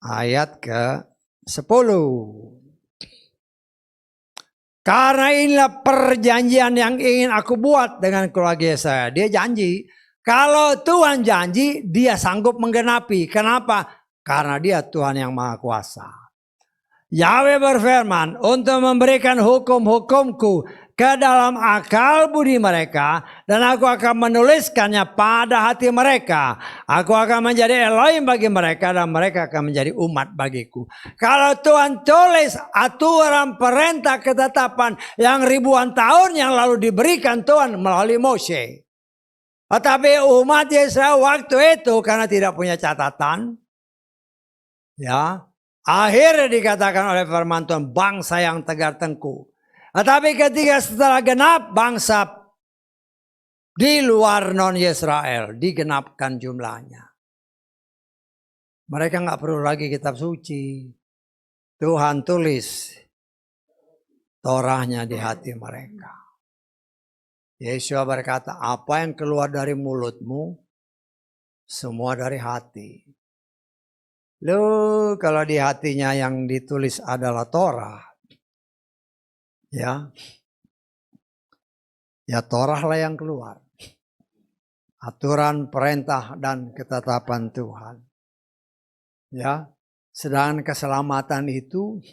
A: ayat ke-10. Karena inilah perjanjian yang ingin aku buat dengan keluarga saya. Dia janji. Kalau Tuhan janji, dia sanggup menggenapi. Kenapa? Karena dia Tuhan yang Maha Kuasa. Yahweh berfirman untuk memberikan hukum-hukumku ke dalam akal budi mereka. Dan aku akan menuliskannya pada hati mereka. Aku akan menjadi Elohim bagi mereka dan mereka akan menjadi umat bagiku. Kalau Tuhan tulis aturan perintah ketetapan yang ribuan tahun yang lalu diberikan Tuhan melalui Mose. Tetapi umat Israel waktu itu karena tidak punya catatan, ya, akhirnya dikatakan oleh firman Tuhan bangsa yang tegar tengku. Tetapi ketika setelah genap bangsa di luar non-Israel digenapkan jumlahnya. Mereka nggak perlu lagi kitab suci. Tuhan tulis Torahnya di hati mereka. Yesus berkata, apa yang keluar dari mulutmu, semua dari hati. Loh, kalau di hatinya yang ditulis adalah Torah, ya Torah lah yang keluar. Aturan, perintah, dan ketetapan Tuhan. Ya, sedangkan keselamatan itu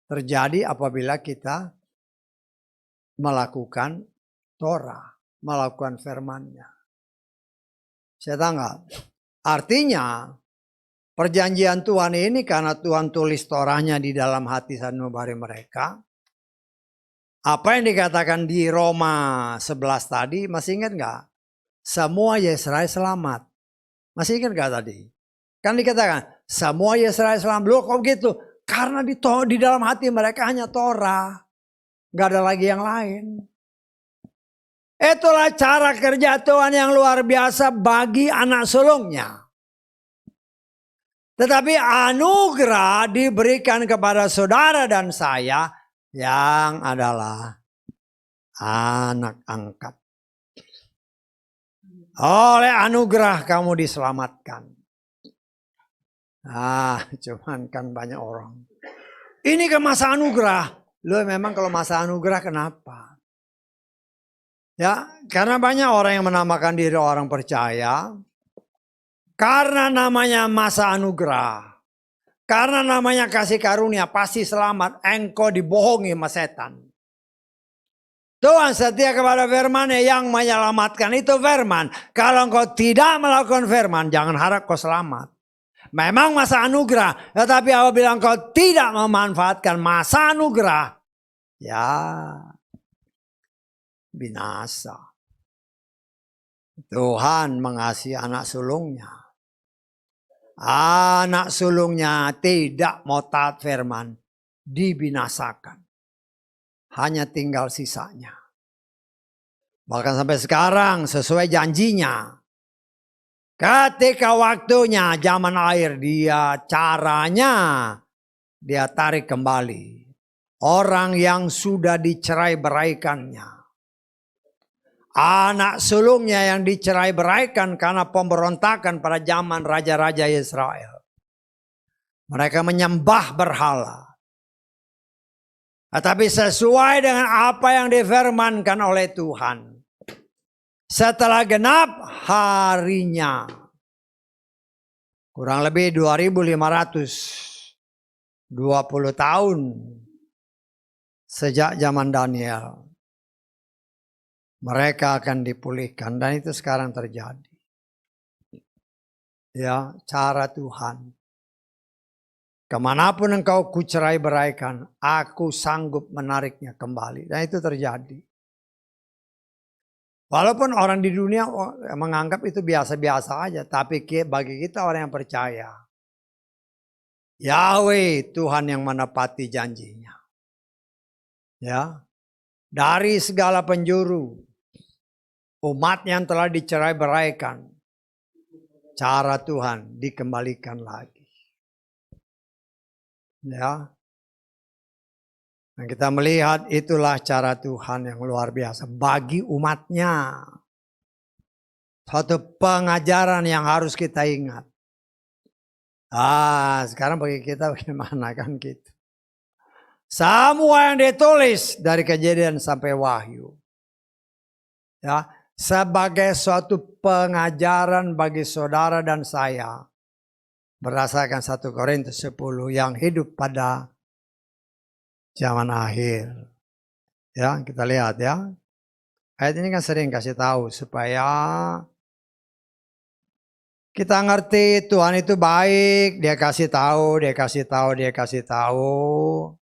A: terjadi apabila kita melakukan Torah, melakukan firman-Nya. Saya tangkap. Artinya perjanjian Tuhan ini karena Tuhan tulis Torahnya di dalam hati sanubari mereka. Apa yang dikatakan di Roma 11 tadi, masih ingat nggak? Semua Israel selamat. Masih ingat nggak tadi? Kan dikatakan semua Israel selamat. Loh kok gitu? Karena di dalam hati mereka hanya Torah. Nggak ada lagi yang lain. Itulah cara kerja Tuhan yang luar biasa bagi anak sulungnya. Tetapi anugerah diberikan kepada saudara dan saya yang adalah anak angkat. Oleh anugerah kamu diselamatkan. Cuman kan banyak orang. Ini kan masa anugerah. Loh memang kalau masa anugerah kenapa? Ya, karena banyak orang yang menamakan diri orang percaya. Karena namanya masa anugerah. Karena namanya kasih karunia pasti selamat. Engkau dibohongi sama setan. Tuhan setia kepada firman-Nya yang menyelamatkan itu firman. Kalau engkau tidak melakukan firman, jangan harap kau selamat. Memang masa anugerah. Tetapi apabila engkau tidak memanfaatkan masa anugerah, ya binasa. Tuhan mengasihi anak sulungnya. Anak sulungnya tidak mau taat firman, dibinasakan. Hanya tinggal sisanya. Bahkan sampai sekarang sesuai janjinya. Ketika waktunya zaman akhir caranya dia tarik kembali. Orang yang sudah dicerai beraikannya. Anak sulungnya yang dicerai beraikan karena pemberontakan pada zaman raja-raja Israel. Mereka menyembah berhala. Tetapi sesuai dengan apa yang difirmankan oleh Tuhan. Setelah genap harinya. Kurang lebih 2520 tahun sejak zaman Daniel. Mereka akan dipulihkan dan itu sekarang terjadi. Ya, cara Tuhan. Kemanapun engkau kucerai beraikan, aku sanggup menariknya kembali. Dan itu terjadi. Walaupun orang di dunia menganggap itu biasa-biasa aja. Tapi bagi kita orang yang percaya, Yahweh Tuhan yang menepati janjinya. Ya, dari segala penjuru, umat yang telah dicerai beraikan, cara Tuhan dikembalikan lagi. Ya, dan kita melihat itulah cara Tuhan yang luar biasa bagi umatnya. Satu pengajaran yang harus kita ingat. Sekarang bagi kita bagaimana kan gitu. Semua yang ditulis dari Kejadian sampai Wahyu. Ya, sebagai suatu pengajaran bagi saudara dan saya. Berdasarkan 1 Korintus 10 yang hidup pada zaman akhir. Ya, kita lihat ya. Ayat ini kan sering kasih tahu supaya kita ngerti Tuhan itu baik, Dia kasih tahu, Dia kasih tahu, Dia kasih tahu.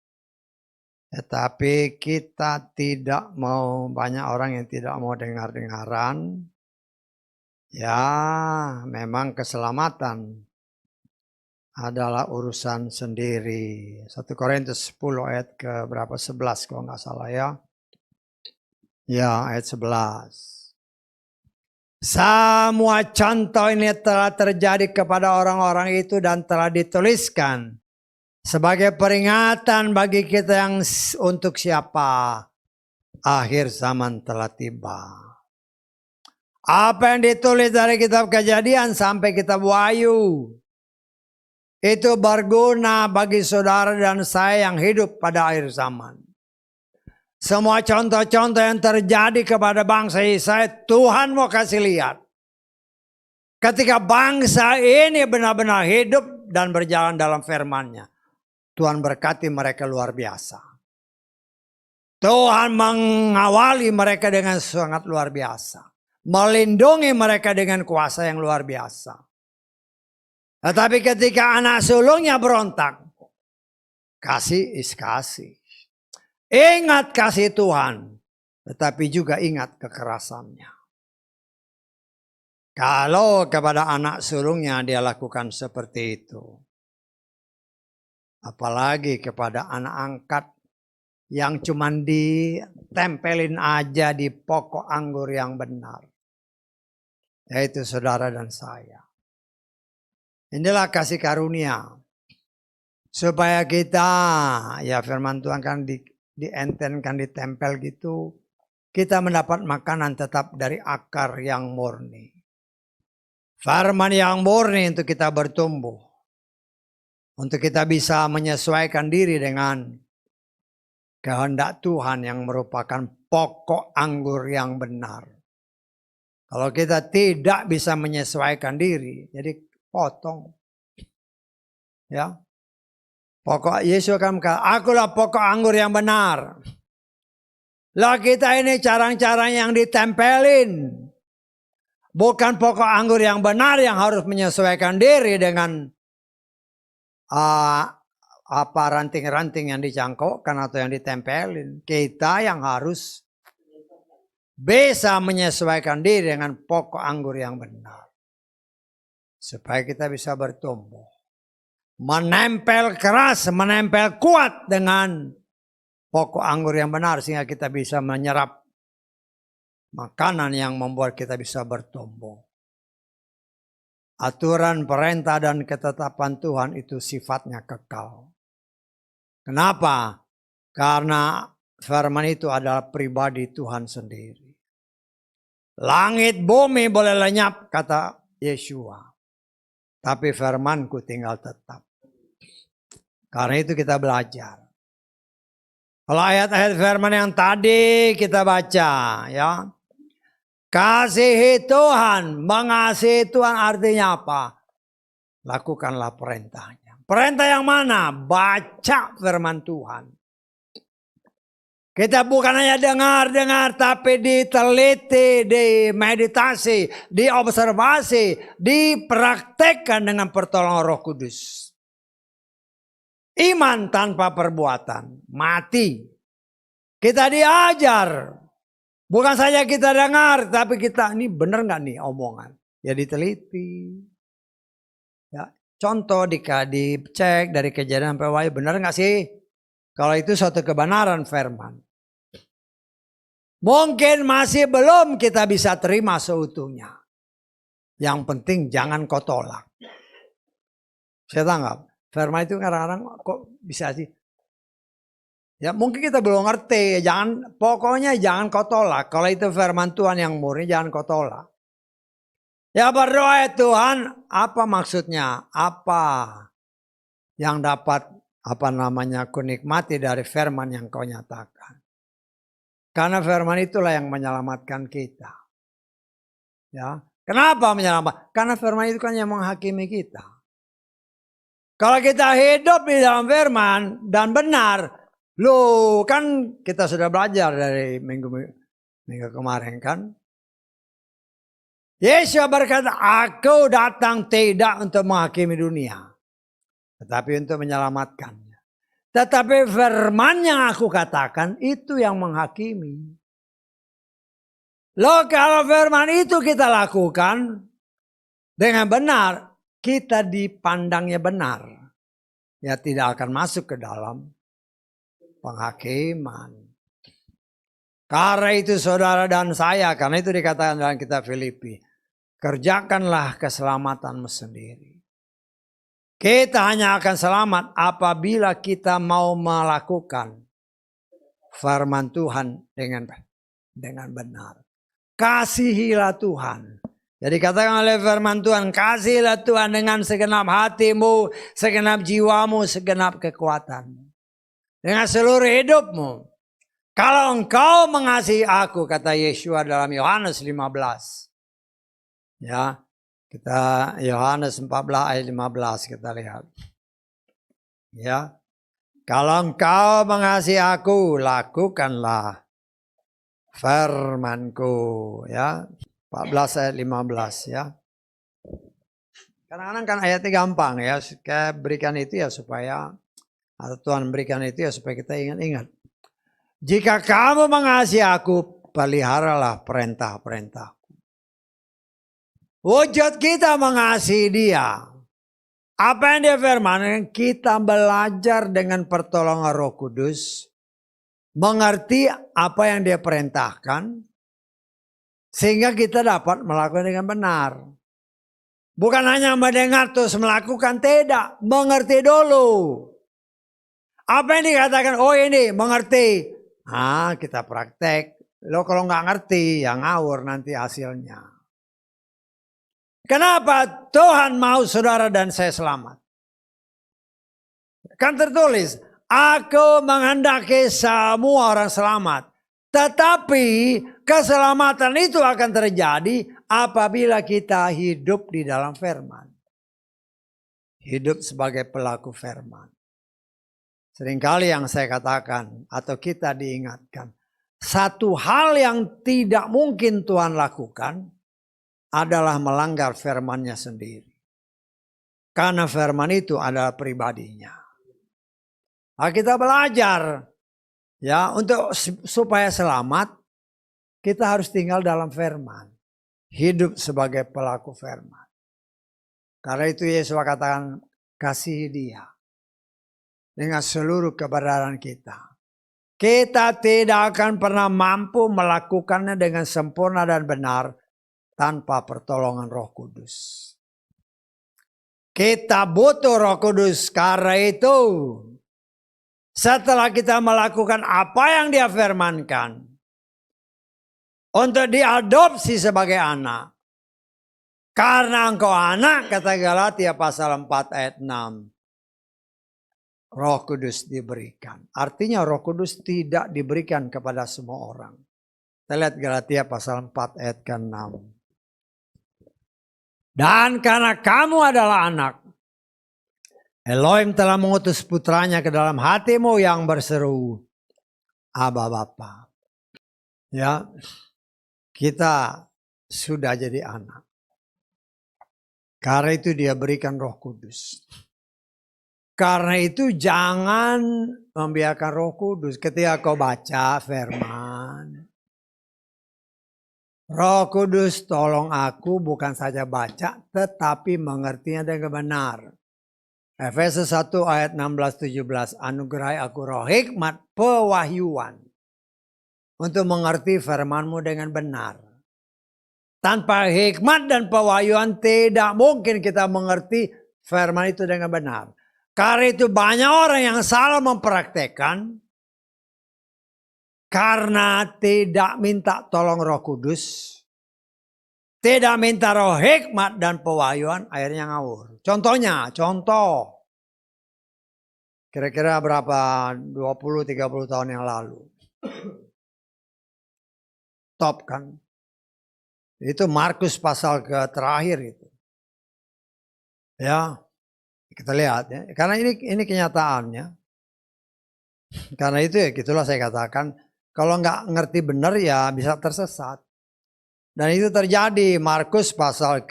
A: Tetapi kita tidak mau, banyak orang yang tidak mau dengar-dengaran. Ya, memang keselamatan adalah urusan sendiri. 1 Korintus 10 ayat ke berapa? 11 kalau nggak salah ya. Ya, ayat 11. Semua contoh ini telah terjadi kepada orang-orang itu dan telah dituliskan sebagai peringatan bagi kita yang untuk siapa akhir zaman telah tiba. Apa yang ditulis dari kitab Kejadian sampai kitab Wahyu itu berguna bagi saudara dan saya yang hidup pada akhir zaman. Semua contoh-contoh yang terjadi kepada bangsa Israel, Tuhan mau kasih lihat. Ketika bangsa ini benar-benar hidup dan berjalan dalam firman-Nya, Tuhan berkati mereka luar biasa. Tuhan mengawali mereka dengan sangat luar biasa. Melindungi mereka dengan kuasa yang luar biasa. Tetapi ketika anak sulungnya berontak, kasih is kasih. Ingat kasih Tuhan, tetapi juga ingat kekerasannya. Kalau kepada anak sulungnya dia lakukan seperti itu, apalagi kepada anak angkat yang cuma ditempelin aja di pokok anggur yang benar, yaitu saudara dan saya. Inilah kasih karunia. Supaya kita, ya firman Tuhan kan dientenkan, ditempel gitu. Kita mendapat makanan tetap dari akar yang murni. Firman yang murni untuk kita bertumbuh. Untuk kita bisa menyesuaikan diri dengan kehendak Tuhan yang merupakan pokok anggur yang benar. Kalau kita tidak bisa menyesuaikan diri, jadi potong. Ya. Pokok Yesus akan berkata, akulah pokok anggur yang benar. Lah kita ini carang-carang yang ditempelin. Bukan pokok anggur yang benar yang harus menyesuaikan diri dengan apa ranting-ranting yang dicangkokkan atau yang ditempelin. Kita yang harus bisa menyesuaikan diri dengan pokok anggur yang benar. Supaya kita bisa bertumbuh. Menempel keras, menempel kuat dengan pokok anggur yang benar. Sehingga kita bisa menyerap makanan yang membuat kita bisa bertumbuh. Aturan, perintah, dan ketetapan Tuhan itu sifatnya kekal. Kenapa? Karena firman itu adalah pribadi Tuhan sendiri. Langit bumi boleh lenyap, kata Yeshua. Tapi firmanku tinggal tetap. Karena itu kita belajar. Kalau ayat-ayat firman yang tadi kita baca, ya. Kasihi Tuhan, mengasihi Tuhan artinya apa? lakukanlah perintahnya. Perintah yang mana? Baca firman Tuhan. Kita bukan hanya dengar-dengar, tapi diteliti, dimeditasi, diobservasi, dipraktekkan dengan pertolongan Roh Kudus. Iman tanpa perbuatan, mati. Kita diajar. Bukan saja kita dengar, tapi kita, ini benar nggak nih omongan? Ya diteliti. Ya, contoh dicek dari Kejadian sampai Wahyu, benar nggak sih? Kalau itu suatu kebenaran firman. Mungkin masih belum kita bisa terima seutuhnya. Yang penting jangan kau tolak. Saya tanggap. Firman itu kadang-kadang kok bisa sih. Ya mungkin kita belum ngerti. Pokoknya jangan kau tolak. Kalau itu firman Tuhan yang murni, jangan kau tolak. Ya berdoa ya Tuhan, apa maksudnya? Apa yang dapat ku nikmati dari firman yang kau nyatakan? Karena firman itulah yang menyelamatkan kita. Ya, kenapa menyelamatkan? Karena firman itu kan yang menghakimi kita. Kalau kita hidup di dalam firman dan benar, kan kita sudah belajar dari minggu kemarin kan. Yesus berkata, aku datang tidak untuk menghakimi dunia, tetapi untuk menyelamatkan. Tetapi firman yang aku katakan itu yang menghakimi. Loh kalau firman itu kita lakukan dengan benar, kita dipandangnya benar. Ya tidak akan masuk ke dalam penghakiman. Karena itu saudara dan saya, karena itu dikatakan dalam kitab Filipi, kerjakanlah keselamatanmu sendiri. Kita hanya akan selamat apabila kita mau melakukan firman Tuhan dengan benar. Kasihilah Tuhan. Jadi katakan oleh firman Tuhan, kasihilah Tuhan dengan segenap hatimu, segenap jiwamu, segenap kekuatanmu. Dengan seluruh hidupmu. Kalau engkau mengasihi aku, kata Yesus dalam Yohanes 15. Ya. Kita Yohanes 14 ayat 15 kita lihat. Ya. Kalau engkau mengasihi aku, lakukanlah firman-Ku, ya. 14 ayat 15 ya. Kadang-kadang kan ayatnya gampang ya. Saya berikan itu ya supaya, atau Tuhan berikan itu ya supaya kita ingat-ingat. Jika kamu mengasihi aku, peliharalah perintah-perintah. Wujud kita mengasihi dia. Apa yang dia firmankan? Kita belajar dengan pertolongan Roh Kudus. Mengerti apa yang dia perintahkan. Sehingga kita dapat melakukan dengan benar. Bukan hanya mendengar terus melakukan. Tidak. Mengerti dulu. Apa yang dikatakan? Oh ini mengerti. Kita praktek. Lo kalau nggak ngerti ya ngawur nanti hasilnya. Kenapa Tuhan mau saudara dan saya selamat? Kan tertulis, aku menghendaki semua orang selamat. Tetapi keselamatan itu akan terjadi apabila kita hidup di dalam firman. Hidup sebagai pelaku firman. Seringkali yang saya katakan atau kita diingatkan. Satu hal yang tidak mungkin Tuhan lakukan adalah melanggar firman-Nya sendiri. Karena firman itu adalah pribadinya. Kita belajar ya untuk supaya selamat kita harus tinggal dalam firman. Hidup sebagai pelaku firman. Karena itu Yesus katakan kasihi dia dengan seluruh kebenaran kita. Kita tidak akan pernah mampu melakukannya dengan sempurna dan benar tanpa pertolongan Roh Kudus. Kita butuh Roh Kudus, karena itu setelah kita melakukan apa yang dia firmankan untuk diadopsi sebagai anak. Karena engkau anak, kata Galatia pasal 4 ayat 6. Roh Kudus diberikan. Artinya Roh Kudus tidak diberikan kepada semua orang. Kita lihat Galatia pasal 4 ayat ke-6. Dan karena kamu adalah anak, Elohim telah mengutus putranya ke dalam hatimu yang berseru, Aba Bapa. Ya, kita sudah jadi anak. Karena itu dia berikan Roh Kudus. Karena itu jangan membiarkan Roh Kudus ketika kau baca firman. Roh Kudus tolong aku bukan saja baca tetapi mengertinya dengan benar. Efesus 1 ayat 16-17, anugerai aku roh hikmat pewahyuan untuk mengerti firman-Mu dengan benar. Tanpa hikmat dan pewahyuan tidak mungkin kita mengerti firman itu dengan benar. Karena itu banyak orang yang salah mempraktekkan karena tidak minta tolong Roh Kudus. Tidak minta roh hikmat dan pewahyuan, akhirnya ngawur. Contoh. Kira-kira berapa 20-30 tahun yang lalu. Top kan. Itu Markus pasal terakhir itu. Ya, kita lihat ya. Karena ini kenyataannya. Karena itu ya gitulah saya katakan. Kalau nggak ngerti benar ya bisa tersesat. Dan itu terjadi Markus pasal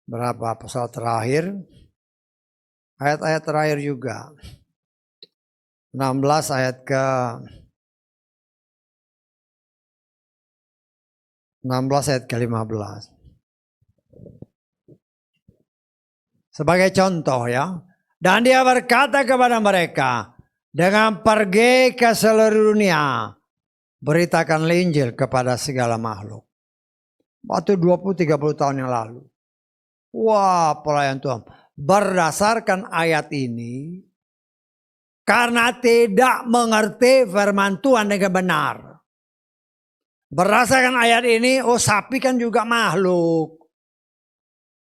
A: berapa pasal terakhir. Ayat-ayat terakhir juga. 16 ayat 15. Sebagai contoh ya. Dan dia berkata kepada mereka, dengan pergi ke seluruh dunia, beritakan Injil kepada segala makhluk. Waktu 20-30 tahun yang lalu. Wah, pelayan Tuhan. Berdasarkan ayat ini, karena tidak mengerti firman Tuhan dengan benar. Berdasarkan ayat ini, sapi kan juga makhluk.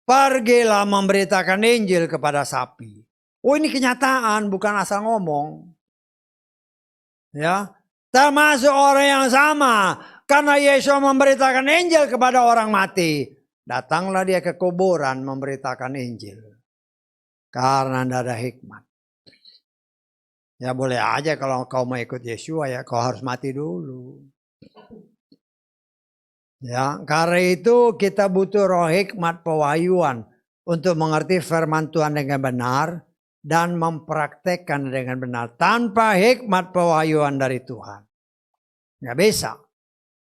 A: Pergilah memberitakan Injil kepada sapi. Ini kenyataan, bukan asal ngomong. Ya, termasuk orang yang sama. Karena Yesus memberitakan Injil kepada orang mati. Datanglah dia ke kuburan memberitakan Injil. Karena tidak ada hikmat. Ya boleh aja kalau kau mau ikut Yesua ya kau harus mati dulu. Ya, karena itu kita butuh roh hikmat pewahyuan untuk mengerti firman Tuhan dengan benar dan mempraktekkan dengan benar tanpa hikmat pewahyuan dari Tuhan. Nggak bisa.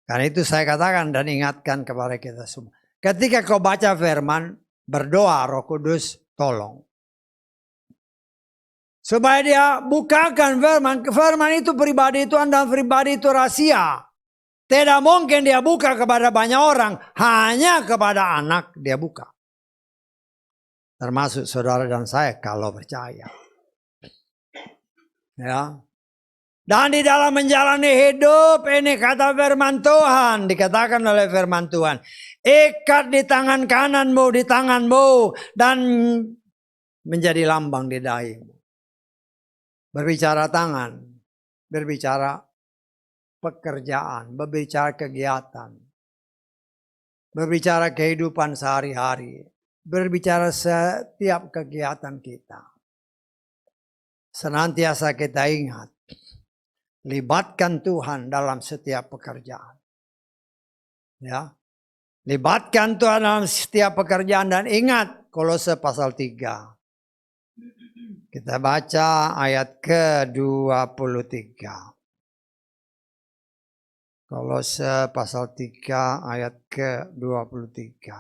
A: Karena itu saya katakan dan ingatkan kepada kita semua. Ketika kau baca firman, berdoa Roh Kudus tolong. Supaya dia bukakan firman. Firman itu pribadi Tuhan dan pribadi itu rahasia. Tidak mungkin dia buka kepada banyak orang. Hanya kepada anak dia buka. Termasuk saudara dan saya kalau percaya. Ya. Dan di dalam menjalani hidup ini kata firman Tuhan. Dikatakan oleh firman Tuhan. Ikat di tangan kananmu, di tanganmu. Dan menjadi lambang di dahimu. Berbicara tangan. Berbicara pekerjaan, berbicara kegiatan, berbicara kehidupan sehari-hari, berbicara setiap kegiatan kita. Senantiasa kita ingat, libatkan Tuhan dalam setiap pekerjaan. Ya, libatkan Tuhan dalam setiap pekerjaan dan ingat Kolose pasal 3. Kita baca ayat ke-23. Kolose pasal 3 ayat ke-23.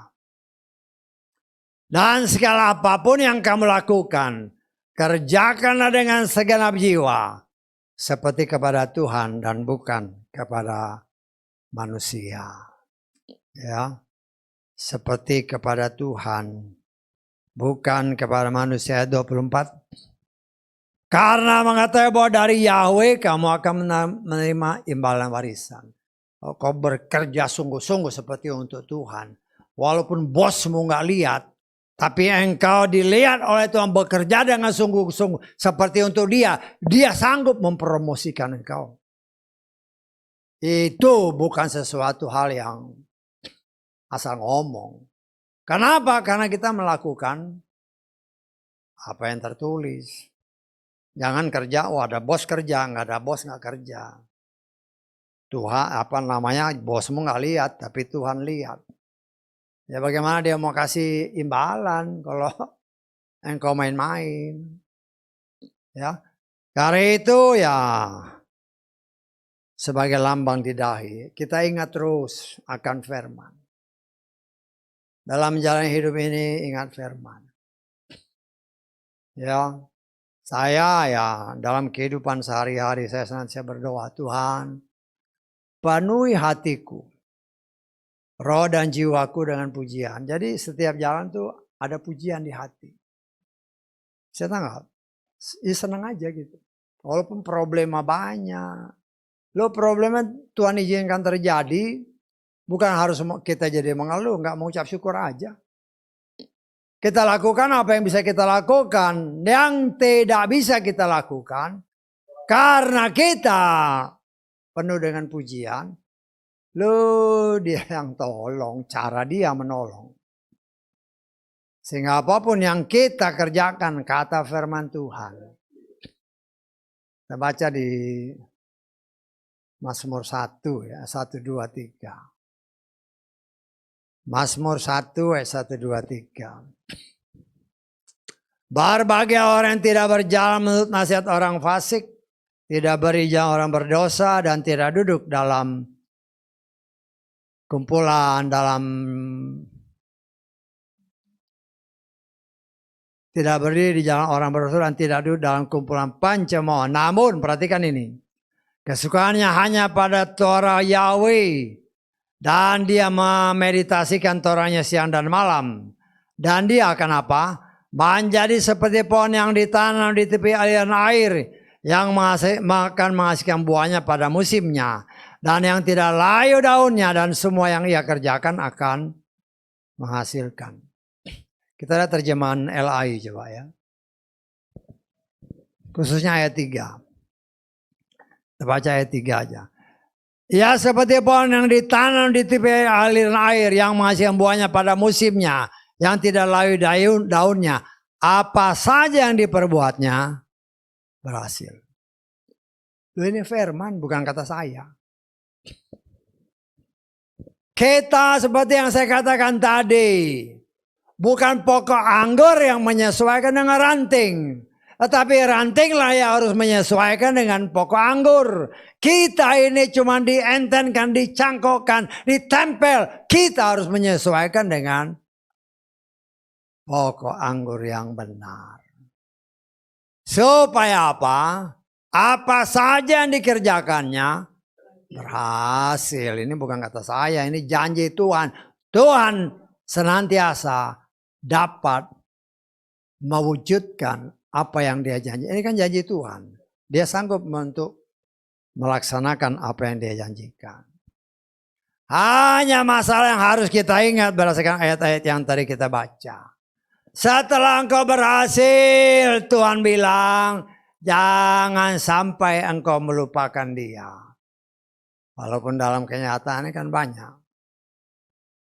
A: Dan segala apapun yang kamu lakukan, kerjakanlah dengan segenap jiwa. Seperti kepada Tuhan dan bukan kepada manusia. Ya, seperti kepada Tuhan, bukan kepada manusia. 24. Karena mengatakan bahwa dari Yahweh kamu akan menerima imbalan warisan. Kau bekerja sungguh-sungguh seperti untuk Tuhan. Walaupun bosmu nggak lihat. Tapi engkau dilihat oleh Tuhan bekerja dengan sungguh-sungguh. Seperti untuk dia. Dia sanggup mempromosikan engkau. Itu bukan sesuatu hal yang asal ngomong. Kenapa? Karena kita melakukan apa yang tertulis. Jangan kerja, ada bos kerja, nggak ada bos nggak kerja. Tuhan bosmu nggak lihat, tapi Tuhan lihat. Ya bagaimana dia mau kasih imbalan kalau engkau main-main. Ya, karena itu ya sebagai lambang di dahi, kita ingat terus akan firman. Dalam jalan hidup ini ingat firman. Ya, saya ya dalam kehidupan sehari-hari saya senantiasa berdoa, Tuhan penuhi hatiku, roh dan jiwaku dengan pujian. Jadi setiap jalan tuh ada pujian di hati. Saya tangkap, ya senang aja gitu. Walaupun problema banyak. Lo problema Tuhan izinkan terjadi, bukan harus kita jadi mengeluh, nggak mengucap syukur aja. Kita lakukan apa yang bisa kita lakukan, yang tidak bisa kita lakukan, karena kita penuh dengan pujian, lo dia yang tolong, cara dia menolong. Sehingga apapun yang kita kerjakan, kata firman Tuhan. Kita baca di Mazmur 1 ya, 1, 2, 3. Mazmur 1 ayat 1, 2, 3. Berbahagia orang yang tidak berjalan menurut nasihat orang fasik, tidak berjalan orang berdosa, dan tidak duduk dalam kumpulan tidak berdiri di jalan orang berdosa dan tidak duduk dalam kumpulan pencemooh. Namun perhatikan ini, kesukaannya hanya pada Torah Yahweh, dan dia memeditasikan Torahnya siang dan malam. Dan dia akan apa? Menjadi seperti pohon yang ditanam di tepi aliran air, yang akan menghasilkan buahnya pada musimnya, dan yang tidak layu daunnya, dan semua yang ia kerjakan akan menghasilkan. Kita lihat terjemahan LAI coba ya. Khususnya ayat 3. Kita baca ayat 3 aja. Ya seperti pohon yang ditanam di tepi aliran air, yang menghasilkan buahnya pada musimnya, yang tidak layu daunnya, apa saja yang diperbuatnya berhasil. Ini firman, bukan kata saya. Kita seperti yang saya katakan tadi, bukan pokok anggur yang menyesuaikan dengan ranting, tetapi rantinglah yang harus menyesuaikan dengan pokok anggur. Kita ini cuma dientenkan, dicangkokkan, ditempel. Kita harus menyesuaikan dengan pokok anggur yang benar. Supaya apa? Apa saja yang dikerjakannya berhasil. Ini bukan kata saya, ini janji Tuhan. Tuhan senantiasa dapat mewujudkan apa yang dia janji. Ini kan janji Tuhan. Dia sanggup untuk melaksanakan apa yang dia janjikan. Hanya masalah yang harus kita ingat berdasarkan ayat-ayat yang tadi kita baca. Setelah engkau berhasil, Tuhan bilang, jangan sampai engkau melupakan dia. Walaupun dalam kenyataan ini kan banyak.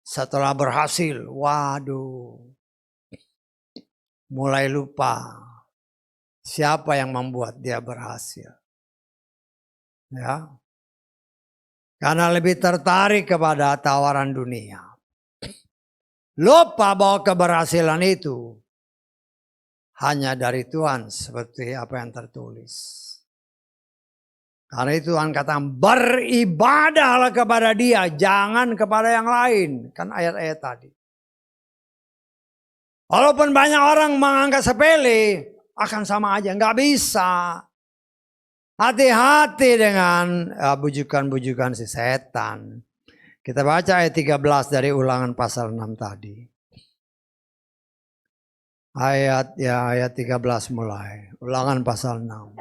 A: Setelah berhasil, waduh, mulai lupa siapa yang membuat dia berhasil. Ya, karena lebih tertarik kepada tawaran dunia. Lupa bahwa keberhasilan itu hanya dari Tuhan, seperti apa yang tertulis. Karena itu Tuhan katakan beribadahlah kepada dia, jangan kepada yang lain. Kan ayat-ayat tadi. Walaupun banyak orang menganggap sepele, akan sama aja, nggak bisa. Hati-hati dengan bujukan-bujukan si setan. Kita baca ayat 13 dari Ulangan pasal 6 tadi. Ayat 13 mulai. Ulangan pasal 6.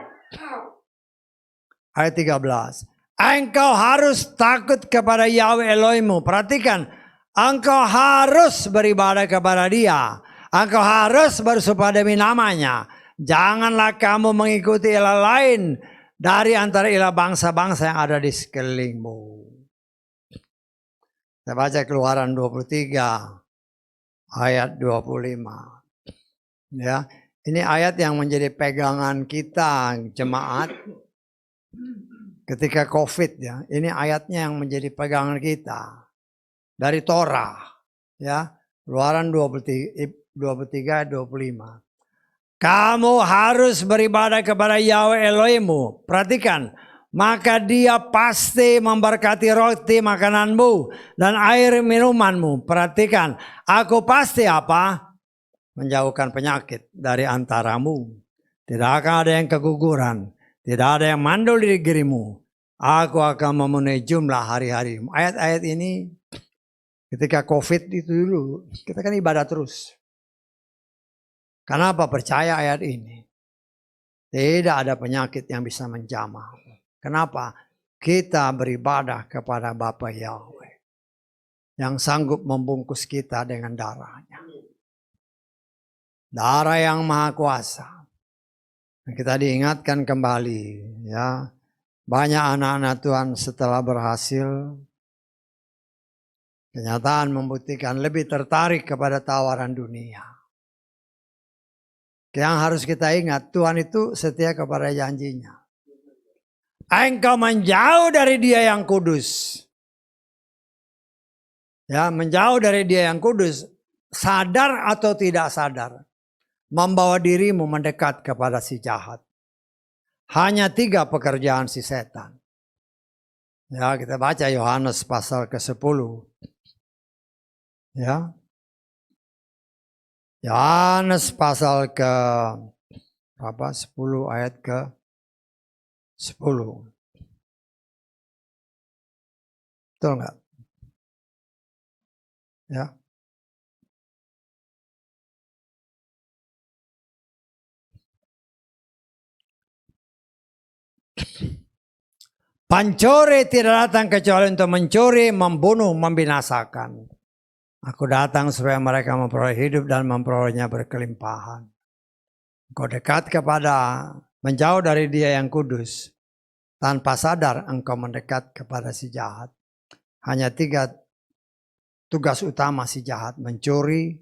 A: Ayat 13. Engkau harus takut kepada Yahweh Elohimmu. Perhatikan, engkau harus beribadah kepada dia. Engkau harus bersumpah demi namanya. Janganlah kamu mengikuti ilah lain dari antara ilah bangsa-bangsa yang ada di sekelilingmu. Saya baca Keluaran 23 ayat 25. Ya, Ini ayat yang menjadi pegangan kita jemaat ketika COVID ya. Ini ayatnya yang menjadi pegangan kita dari Torah ya. Keluaran 23 25. Kamu harus beribadah kepada Yahweh Elohimmu. Perhatikan, maka Dia pasti memberkati roti makananmu dan air minumanmu. Perhatikan, aku pasti apa? Menjauhkan penyakit dari antaramu. Tidak akan ada yang keguguran. Tidak ada yang mandul di negerimu. Aku akan memenuhi jumlah hari-harimu. Ayat-ayat ini ketika COVID itu dulu, kita kan ibadah terus. Kenapa percaya ayat ini? Tidak ada penyakit yang bisa menjamah. Kenapa? Kita beribadah kepada Bapa Yahweh yang sanggup membungkus kita dengan darahnya. Darah yang maha kuasa. Kita diingatkan kembali ya. Banyak anak-anak Tuhan setelah berhasil, kenyataan membuktikan lebih tertarik kepada tawaran dunia. Yang harus kita ingat, Tuhan itu setia kepada janjinya. Engkau menjauh dari Dia yang kudus. Ya, menjauh dari Dia yang kudus, sadar atau tidak sadar, membawa dirimu mendekat kepada si jahat. Hanya 3 pekerjaan si setan. Ya, kita baca Yohanes pasal ke-10. Ya. Yohanes pasal ke 10 ayat ke 10. Betul enggak? Ya. Pencuri tidak datang kecuali untuk mencuri, membunuh, membinasakan. Aku datang supaya mereka memperoleh hidup dan memperolehnya berkelimpahan. Engkau dekat kepada, menjauh dari Dia yang kudus. Tanpa sadar engkau mendekat kepada si jahat. Hanya 3 tugas utama si jahat. Mencuri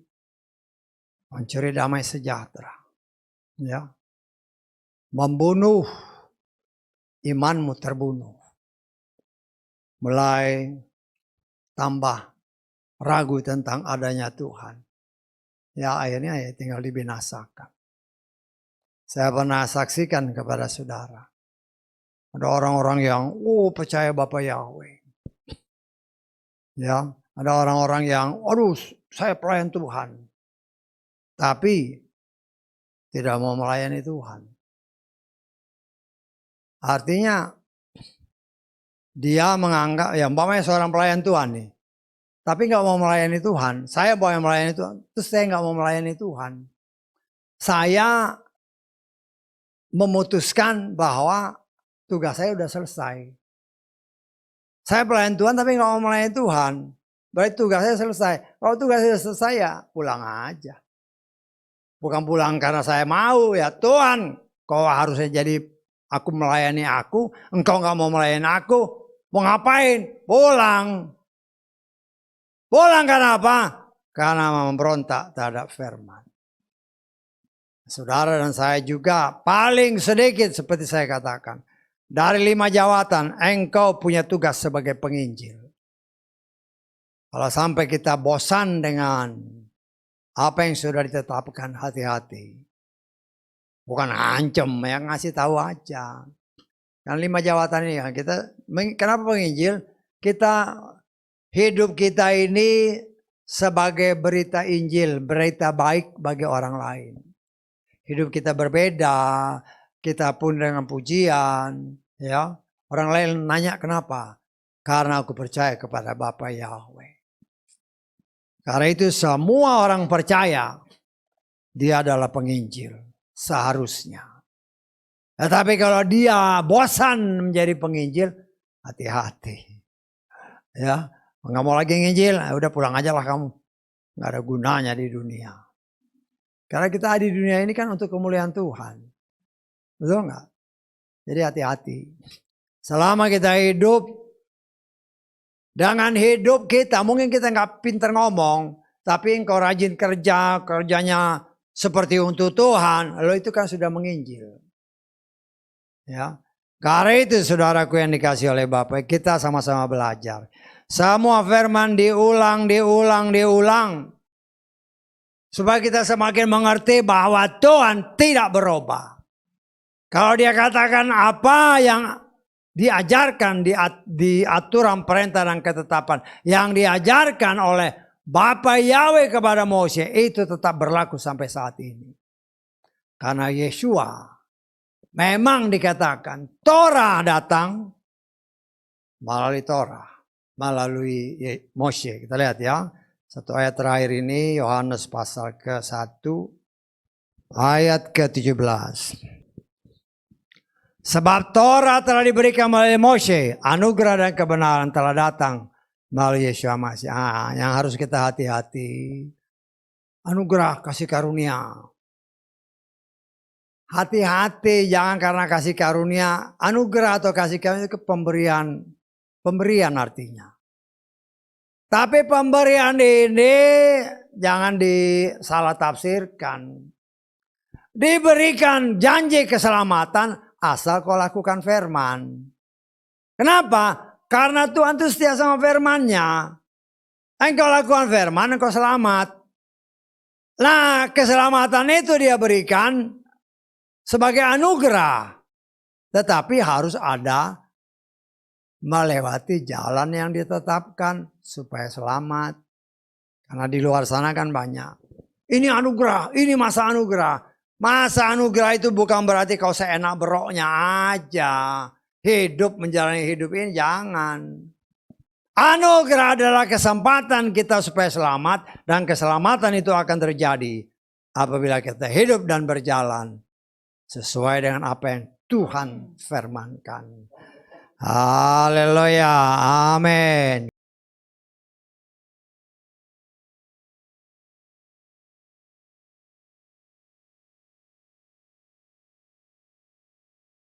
A: damai sejahtera. Ya. Membunuh, imanmu terbunuh. Mulai tambah ragu tentang adanya Tuhan. Ya akhirnya ya tinggal dibinasakan. Saya pernah saksikan kepada saudara. Ada orang-orang yang percaya Bapa Yahweh. Ya, ada orang-orang yang aduh saya pelayan Tuhan. Tapi tidak mau melayani Tuhan. Artinya dia menganggap ya umpamanya seorang pelayan Tuhan nih. Tapi nggak mau melayani Tuhan. Saya mau melayani Tuhan. Terus saya nggak mau melayani Tuhan. Saya memutuskan bahwa tugas saya udah selesai. Saya pelayan Tuhan tapi nggak mau melayani Tuhan. Berarti tugas saya selesai. Kalau tugas saya selesai ya pulang aja. Bukan pulang karena saya mau ya Tuhan. Kau harusnya jadi aku melayani aku. Engkau nggak mau melayani aku. Mau ngapain? Pulang. Pulang karena apa? Karena memberontak terhadap firman. Saudara dan saya juga paling sedikit seperti saya katakan. Dari 5 jawatan engkau punya tugas sebagai penginjil. Kalau sampai kita bosan dengan apa yang sudah ditetapkan, hati-hati. Bukan ancam ya, ngasih tahu aja. Kan 5 jawatan ini kita kenapa penginjil? Kita hidup kita ini sebagai berita Injil, berita baik bagi orang lain. Hidup kita berbeda, kita pun dengan pujian, ya. Orang lain nanya kenapa? Karena aku percaya kepada Bapa Yahweh. Karena itu semua orang percaya dia adalah penginjil, seharusnya. Tetapi kalau dia bosan menjadi penginjil, hati-hati. Ya. Nggak mau lagi nginjil, udah pulang aja lah kamu. Nggak ada gunanya di dunia. Karena kita ada di dunia ini kan untuk kemuliaan Tuhan. Betul nggak? Jadi hati-hati. Selama kita hidup, dengan hidup kita, mungkin kita nggak pintar ngomong. Tapi engkau rajin kerja, kerjanya seperti untuk Tuhan, lo itu kan sudah menginjil. Ya. Karena itu saudaraku yang dikasih oleh Bapak, kita sama-sama belajar. Semua firman diulang. Supaya kita semakin mengerti bahwa Tuhan tidak berubah. Kalau dia katakan apa yang diajarkan di aturan perintah dan ketetapan yang diajarkan oleh Bapa Yahweh kepada Mose itu tetap berlaku sampai saat ini. Karena Yeshua memang dikatakan Torah datang melalui Torah, melalui Mose. Kita lihat ya, satu ayat terakhir ini Yohanes pasal ke-1 ayat ke-17. Sebab Torah telah diberikan melalui Mose, anugerah dan kebenaran telah datang melalui Yeshua Masih. Yang harus kita hati-hati, anugerah kasih karunia. Hati-hati, jangan karena kasih karunia, anugerah atau kasih karunia itu pemberian artinya. Tapi pemberian ini jangan disalah tafsirkan. Diberikan janji keselamatan asal kau lakukan firman. Kenapa? Karena Tuhan itu setia sama firman-Nya. Engkau lakukan firman, engkau selamat. Nah, keselamatan itu dia berikan sebagai anugerah. Tetapi harus ada melewati jalan yang ditetapkan supaya selamat. Karena di luar sana kan banyak. Ini anugerah, ini masa anugerah. Masa anugerah itu bukan berarti kau seenak beroknya aja. Hidup menjalani hidup ini jangan. Anugerah adalah kesempatan kita supaya selamat. Dan keselamatan itu akan terjadi apabila kita hidup dan berjalan sesuai dengan apa yang Tuhan firmankan. Haleluya, amin.